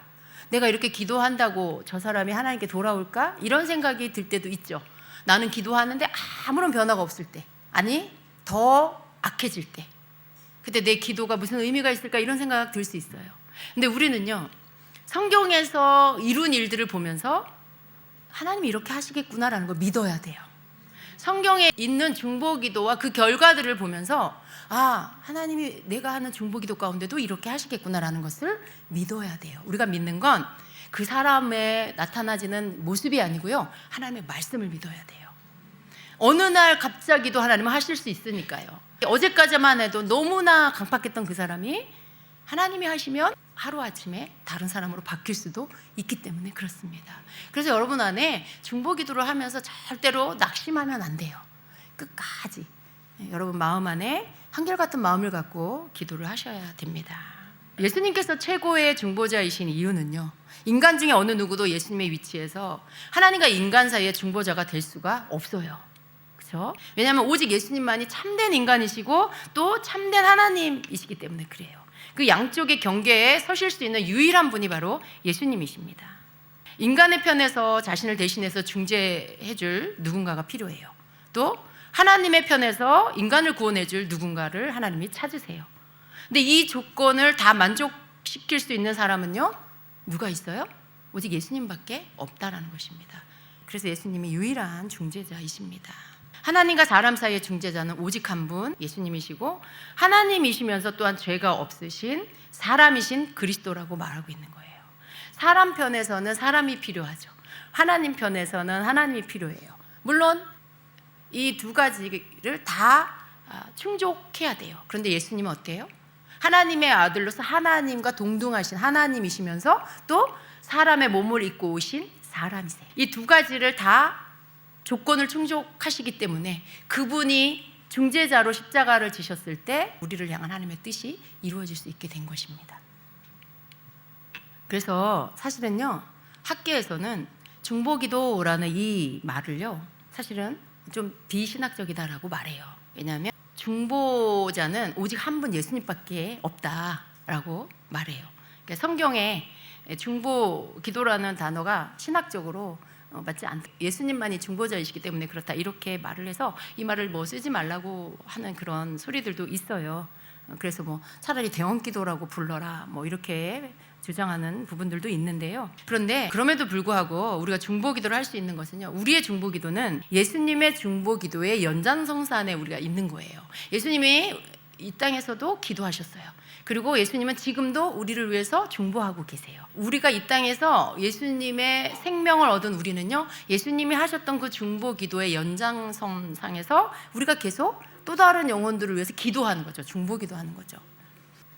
내가 이렇게 기도한다고 저 사람이 하나님께 돌아올까? 이런 생각이 들 때도 있죠. 나는 기도하는데 아무런 변화가 없을 때, 아니 더 악해질 때, 그때 내 기도가 무슨 의미가 있을까? 이런 생각 들 수 있어요. 근데 우리는요, 성경에서 이룬 일들을 보면서 하나님이 이렇게 하시겠구나라는 걸 믿어야 돼요. 성경에 있는 중보기도와 그 결과들을 보면서 하나님이 내가 하는 중보기도 가운데도 이렇게 하시겠구나라는 것을 믿어야 돼요. 우리가 믿는 건 그 사람에 나타나지는 모습이 아니고요, 하나님의 말씀을 믿어야 돼요. 어느 날 갑자기도 하나님은 하실 수 있으니까요. 어제까지만 해도 너무나 강팍했던 그 사람이 하나님이 하시면 하루아침에 다른 사람으로 바뀔 수도 있기 때문에 그렇습니다. 그래서 여러분 안에 중보기도를 하면서 절대로 낙심하면 안 돼요. 끝까지 여러분 마음 안에 한결같은 마음을 갖고 기도를 하셔야 됩니다. 예수님께서 최고의 중보자이신 이유는요, 인간 중에 어느 누구도 예수님의 위치에서 하나님과 인간 사이의 중보자가 될 수가 없어요. 그렇죠? 왜냐하면 오직 예수님만이 참된 인간이시고 또 참된 하나님이시기 때문에 그래요. 그 양쪽의 경계에 서실 수 있는 유일한 분이 바로 예수님이십니다. 인간의 편에서 자신을 대신해서 중재해줄 누군가가 필요해요. 또 하나님의 편에서 인간을 구원해줄 누군가를 하나님이 찾으세요. 근데 이 조건을 다 만족시킬 수 있는 사람은요, 누가 있어요? 오직 예수님밖에 없다라는 것입니다. 그래서 예수님이 유일한 중재자이십니다. 하나님과 사람 사이의 중재자는 오직 한 분, 예수님이시고 하나님이시면서 또한 죄가 없으신 사람이신 그리스도라고 말하고 있는 거예요. 사람 편에서는 사람이 필요하죠. 하나님 편에서는 하나님이 필요해요. 물론 이 두 가지를 다 충족해야 돼요. 그런데 예수님은 어때요? 하나님의 아들로서 하나님과 동등하신 하나님이시면서 또 사람의 몸을 입고 오신 사람이세요. 이 두 가지를 다 조건을 충족하시기 때문에 그분이 중재자로 십자가를 지셨을 때 우리를 향한 하나님의 뜻이 이루어질 수 있게 된 것입니다. 그래서 사실은요, 학계에서는 중보기도라는 이 말을요, 사실은 좀 비신학적이다라고 말해요. 왜냐하면 중보자는 오직 한 분 예수님밖에 없다라고 말해요. 그러니까 성경에 중보기도라는 단어가 신학적으로 맞지 않다. 예수님만이 중보자이시기 때문에 그렇다, 이렇게 말을 해서 이 말을 쓰지 말라고 하는 그런 소리들도 있어요. 그래서 차라리 대원기도라고 불러라 이렇게 주장하는 부분들도 있는데요. 그런데 그럼에도 불구하고 우리가 중보기도를 할 수 있는 것은요, 우리의 중보기도는 예수님의 중보기도의 연장선상에 우리가 있는 거예요. 예수님이 이 땅에서도 기도하셨어요. 그리고 예수님은 지금도 우리를 위해서 중보하고 계세요. 우리가 이 땅에서 예수님의 생명을 얻은 우리는요, 예수님이 하셨던 그 중보 기도의 연장선상에서 우리가 계속 또 다른 영혼들을 위해서 기도하는 거죠. 중보 기도하는 거죠.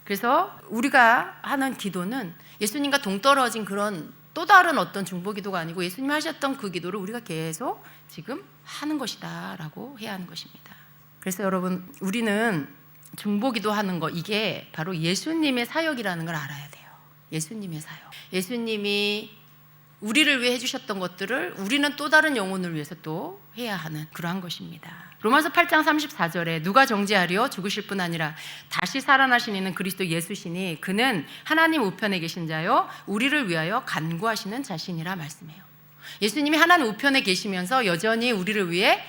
그래서 우리가 하는 기도는 예수님과 동떨어진 그런 또 다른 어떤 중보 기도가 아니고 예수님이 하셨던 그 기도를 우리가 계속 지금 하는 것이다 라고 해야 하는 것입니다. 그래서 여러분, 우리는 중보 기도하는 거, 이게 바로 예수님의 사역이라는 걸 알아야 돼요. 예수님의 사역. 예수님이 우리를 위해 해주셨던 것들을 우리는 또 다른 영혼을 위해서 또 해야 하는 그러한 것입니다. 로마서 8장 34절에 누가 정죄하리요? 죽으실 뿐 아니라 다시 살아나신 이는 그리스도 예수시니 그는 하나님 우편에 계신 자요 우리를 위하여 간구하시는 자신이라 말씀해요. 예수님이 하나님 우편에 계시면서 여전히 우리를 위해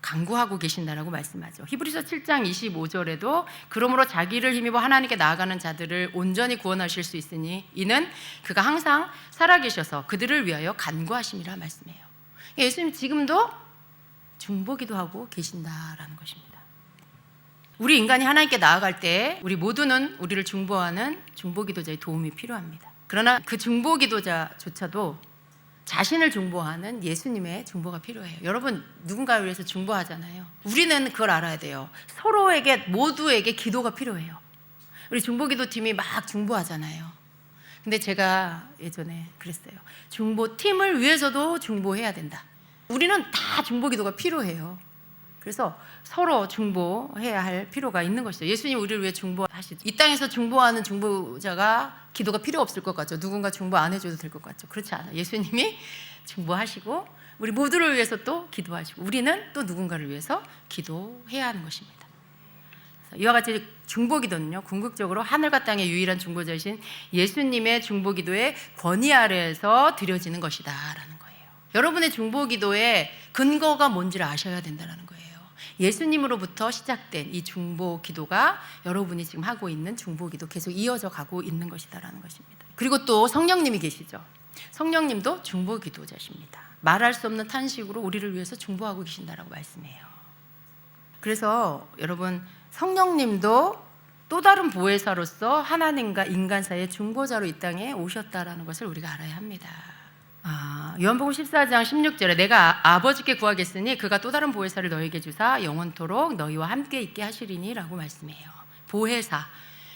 간구하고 계신다라고 말씀하죠. 히브리서 7장 25절에도 그러므로 자기를 힘입어 하나님께 나아가는 자들을 온전히 구원하실 수 있으니 이는 그가 항상 살아계셔서 그들을 위하여 간구하심이라 말씀해요. 예수님 지금도 중보기도 하고 계신다라는 것입니다. 우리 인간이 하나님께 나아갈 때 우리 모두는 우리를 중보하는 중보기도자의 도움이 필요합니다. 그러나 그 중보기도자조차도 자신을 중보하는 예수님의 중보가 필요해요. 여러분, 누군가를 위해서 중보하잖아요. 우리는 그걸 알아야 돼요. 서로에게, 모두에게 기도가 필요해요. 우리 중보기도팀이 막 중보하잖아요. 근데 제가 예전에 그랬어요. 중보팀을 위해서도 중보해야 된다. 우리는 다 중보기도가 필요해요. 그래서 서로 중보해야 할 필요가 있는 것이죠. 예수님 우리를 위해 중보하시죠. 이 땅에서 중보하는 중보자가 기도가 필요 없을 것 같죠. 누군가 중보 안 해줘도 될 것 같죠. 그렇지 않아요. 예수님이 중보하시고 우리 모두를 위해서 또 기도하시고 우리는 또 누군가를 위해서 기도해야 하는 것입니다. 이와 같이 중보기도는요, 궁극적으로 하늘과 땅의 유일한 중보자이신 예수님의 중보기도의 권위 아래에서 드려지는 것이다 라는 거예요. 여러분의 중보기도의 근거가 뭔지를 아셔야 된다는 거예요. 예수님으로부터 시작된 이 중보기도가 여러분이 지금 하고 있는 중보기도 계속 이어져 가고 있는 것이다라는 것입니다. 그리고 또 성령님이 계시죠. 성령님도 중보기도자십니다. 말할 수 없는 탄식으로 우리를 위해서 중보하고 계신다라고 말씀해요. 그래서 여러분, 성령님도 또 다른 보혜사로서 하나님과 인간 사이의 중보자로 이 땅에 오셨다라는 것을 우리가 알아야 합니다. 요한복음 14장 16절에 내가 아버지께 구하겠으니 그가 또 다른 보혜사를 너희에게 주사 영원토록 너희와 함께 있게 하시리니 라고 말씀해요. 보혜사,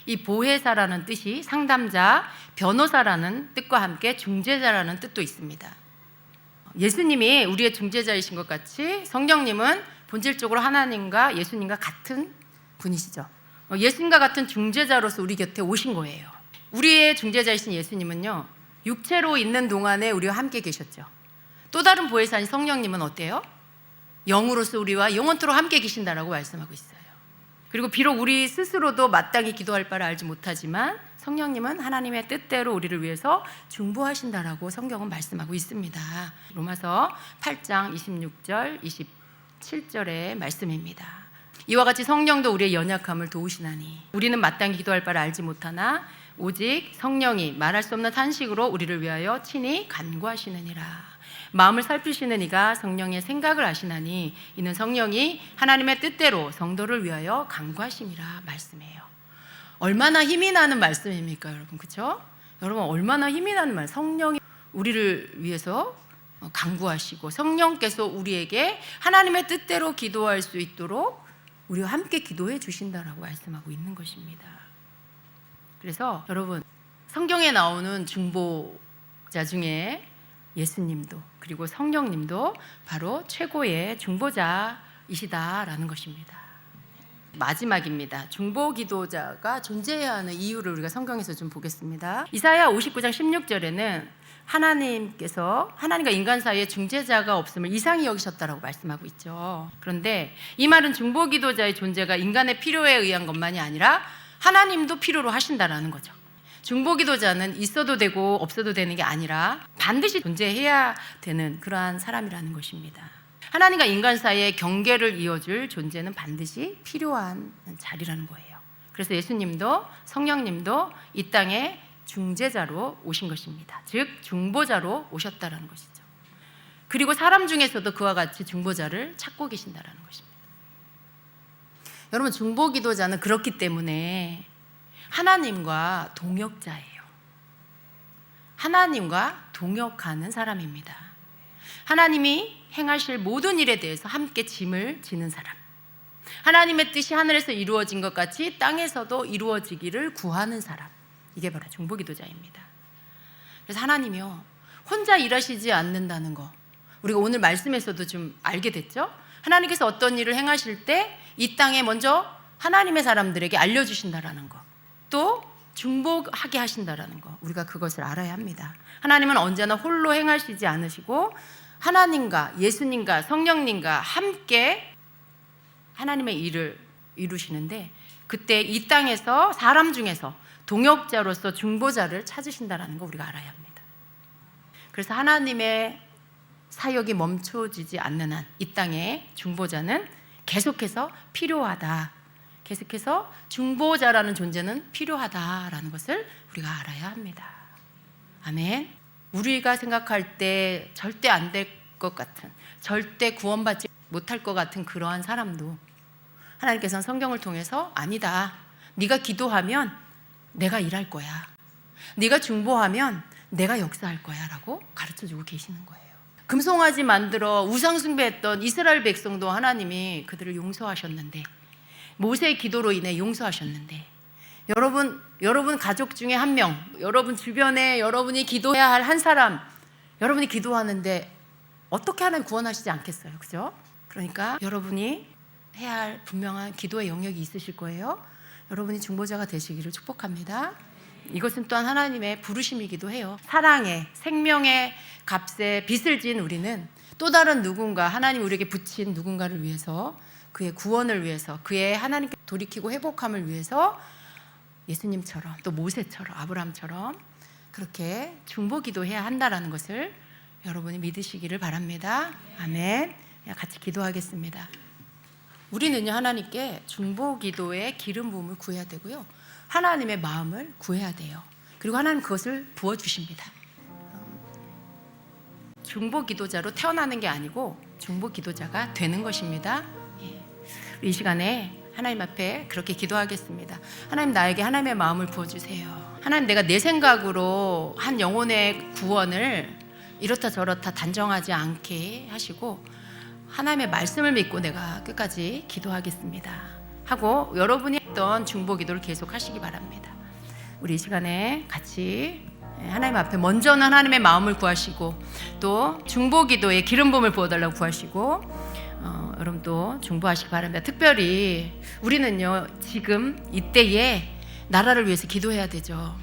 이 보혜사라는 뜻이 상담자, 변호사라는 뜻과 함께 중재자라는 뜻도 있습니다. 예수님이 우리의 중재자이신 것 같이 성령님은 본질적으로 하나님과 예수님과 같은 분이시죠. 예수님과 같은 중재자로서 우리 곁에 오신 거예요. 우리의 중재자이신 예수님은요, 육체로 있는 동안에 우리와 함께 계셨죠. 또 다른 보혜사인 성령님은 어때요? 영으로서 우리와 영원토록 함께 계신다라고 말씀하고 있어요. 그리고 비록 우리 스스로도 마땅히 기도할 바를 알지 못하지만 성령님은 하나님의 뜻대로 우리를 위해서 중보하신다라고 성경은 말씀하고 있습니다. 로마서 8장 26절 27절의 말씀입니다. 이와 같이 성령도 우리의 연약함을 도우시나니 우리는 마땅히 기도할 바를 알지 못하나 오직 성령이 말할 수 없는 탄식으로 우리를 위하여 친히 간구하시느니라. 마음을 살피시는 이가 성령의 생각을 아시나니 이는 성령이 하나님의 뜻대로 성도를 위하여 간구하심이라 말씀해요. 얼마나 힘이 나는 말씀입니까, 여러분? 그렇죠? 여러분, 얼마나 힘이 나는 말. 성령이 우리를 위해서 간구하시고 성령께서 우리에게 하나님의 뜻대로 기도할 수 있도록 우리와 함께 기도해 주신다라고 말씀하고 있는 것입니다. 그래서 여러분, 성경에 나오는 중보자 중에 예수님도 그리고 성령님도 바로 최고의 중보자이시다라는 것입니다. 마지막입니다. 중보기도자가 존재해야 하는 이유를 우리가 성경에서 좀 보겠습니다. 이사야 59장 16절에는 하나님께서 하나님과 인간 사이에 중재자가 없음을 이상히 여기셨다라고 말씀하고 있죠. 그런데 이 말은 중보기도자의 존재가 인간의 필요에 의한 것만이 아니라 하나님도 필요로 하신다라는 거죠. 중보기도자는 있어도 되고 없어도 되는 게 아니라 반드시 존재해야 되는 그러한 사람이라는 것입니다. 하나님과 인간 사이의 경계를 이어줄 존재는 반드시 필요한 자리라는 거예요. 그래서 예수님도 성령님도 이 땅에 중재자로 오신 것입니다. 즉 중보자로 오셨다라는 것이죠. 그리고 사람 중에서도 그와 같이 중보자를 찾고 계신다라는 것입니다. 여러분, 중보기도자는 그렇기 때문에 하나님과 동역자예요. 하나님과 동역하는 사람입니다. 하나님이 행하실 모든 일에 대해서 함께 짐을 지는 사람. 하나님의 뜻이 하늘에서 이루어진 것 같이 땅에서도 이루어지기를 구하는 사람. 이게 바로 중보기도자입니다. 그래서 하나님이요, 혼자 일하시지 않는다는 거, 우리가 오늘 말씀에서도 좀 알게 됐죠? 하나님께서 어떤 일을 행하실 때 이 땅에 먼저 하나님의 사람들에게 알려주신다라는 거, 또 중보하게 하신다라는 거, 우리가 그것을 알아야 합니다. 하나님은 언제나 홀로 행하시지 않으시고 하나님과 예수님과 성령님과 함께 하나님의 일을 이루시는데, 그때 이 땅에서 사람 중에서 동역자로서 중보자를 찾으신다라는 거 우리가 알아야 합니다. 그래서 하나님의 사역이 멈춰지지 않는 한 이 땅에 중보자는 계속해서 필요하다. 계속해서 중보자라는 존재는 필요하다라는 것을 우리가 알아야 합니다. 아멘. 우리가 생각할 때 절대 안 될 것 같은, 절대 구원받지 못할 것 같은 그러한 사람도 하나님께서는 성경을 통해서 아니다. 네가 기도하면 내가 일할 거야. 네가 중보하면 내가 역사할 거야 라고 가르쳐주고 계시는 거예요. 금송아지 만들어 우상숭배했던 이스라엘 백성도 하나님이 그들을 용서하셨는데, 모세의 기도로 인해 용서하셨는데, 여러분 가족 중에 한 명, 여러분 주변에 여러분이 기도해야 할 한 사람, 여러분이 기도하는데 어떻게 하나님 구원하시지 않겠어요? 그죠? 그러니까 여러분이 해야 할 분명한 기도의 영역이 있으실 거예요. 여러분이 중보자가 되시기를 축복합니다. 이것은 또한 하나님의 부르심이기도 해요. 사랑의, 생명의 값에 빚을 진 우리는 또 다른 누군가, 하나님 우리에게 붙인 누군가를 위해서, 그의 구원을 위해서, 그의 하나님께 돌이키고 회복함을 위해서 예수님처럼, 또 모세처럼, 아브라함처럼 그렇게 중보기도해야 한다라는 것을 여러분이 믿으시기를 바랍니다. 아멘. 같이 기도하겠습니다. 우리는요, 하나님께 중보기도의 기름 부음을 구해야 되고요, 하나님의 마음을 구해야 돼요. 그리고 하나님 그것을 부어주십니다. 중보기도자로 태어나는 게 아니고 중보기도자가 되는 것입니다. 이 시간에 하나님 앞에 그렇게 기도하겠습니다. 하나님, 나에게 하나님의 마음을 부어주세요. 하나님, 내가 내 생각으로 한 영혼의 구원을 이렇다 저렇다 단정하지 않게 하시고 하나님의 말씀을 믿고 내가 끝까지 기도하겠습니다 하고 여러분이 했던 중보기도를 계속 하시기 바랍니다. 우리 이 시간에 같이 하나님 앞에 먼저는 하나님의 마음을 구하시고, 또 중보기도에 기름 부음을 부어달라고 구하시고, 여러분도 중보하시기 바랍니다. 특별히 우리는요, 지금 이때에 나라를 위해서 기도해야 되죠.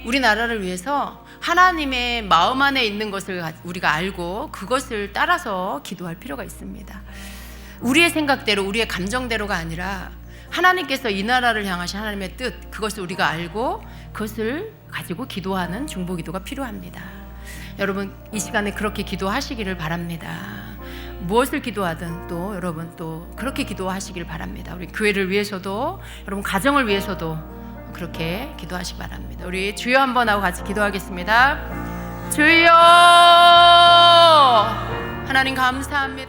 우리 나라를 위해서 하나님의 마음 안에 있는 것을 우리가 알고 그것을 따라서 기도할 필요가 있습니다. 우리의 생각대로, 우리의 감정대로가 아니라 하나님께서 이 나라를 향하신 하나님의 뜻, 그것을 우리가 알고 그것을 가지고 기도하는 중보기도가 필요합니다. 여러분, 이 시간에 그렇게 기도하시기를 바랍니다. 무엇을 기도하든 또 여러분 또 그렇게 기도하시길 바랍니다. 우리 교회를 위해서도, 여러분 가정을 위해서도 그렇게 기도하시기 바랍니다. 우리 주여 한번 하고 같이 기도하겠습니다. 주여, 하나님 감사합니다.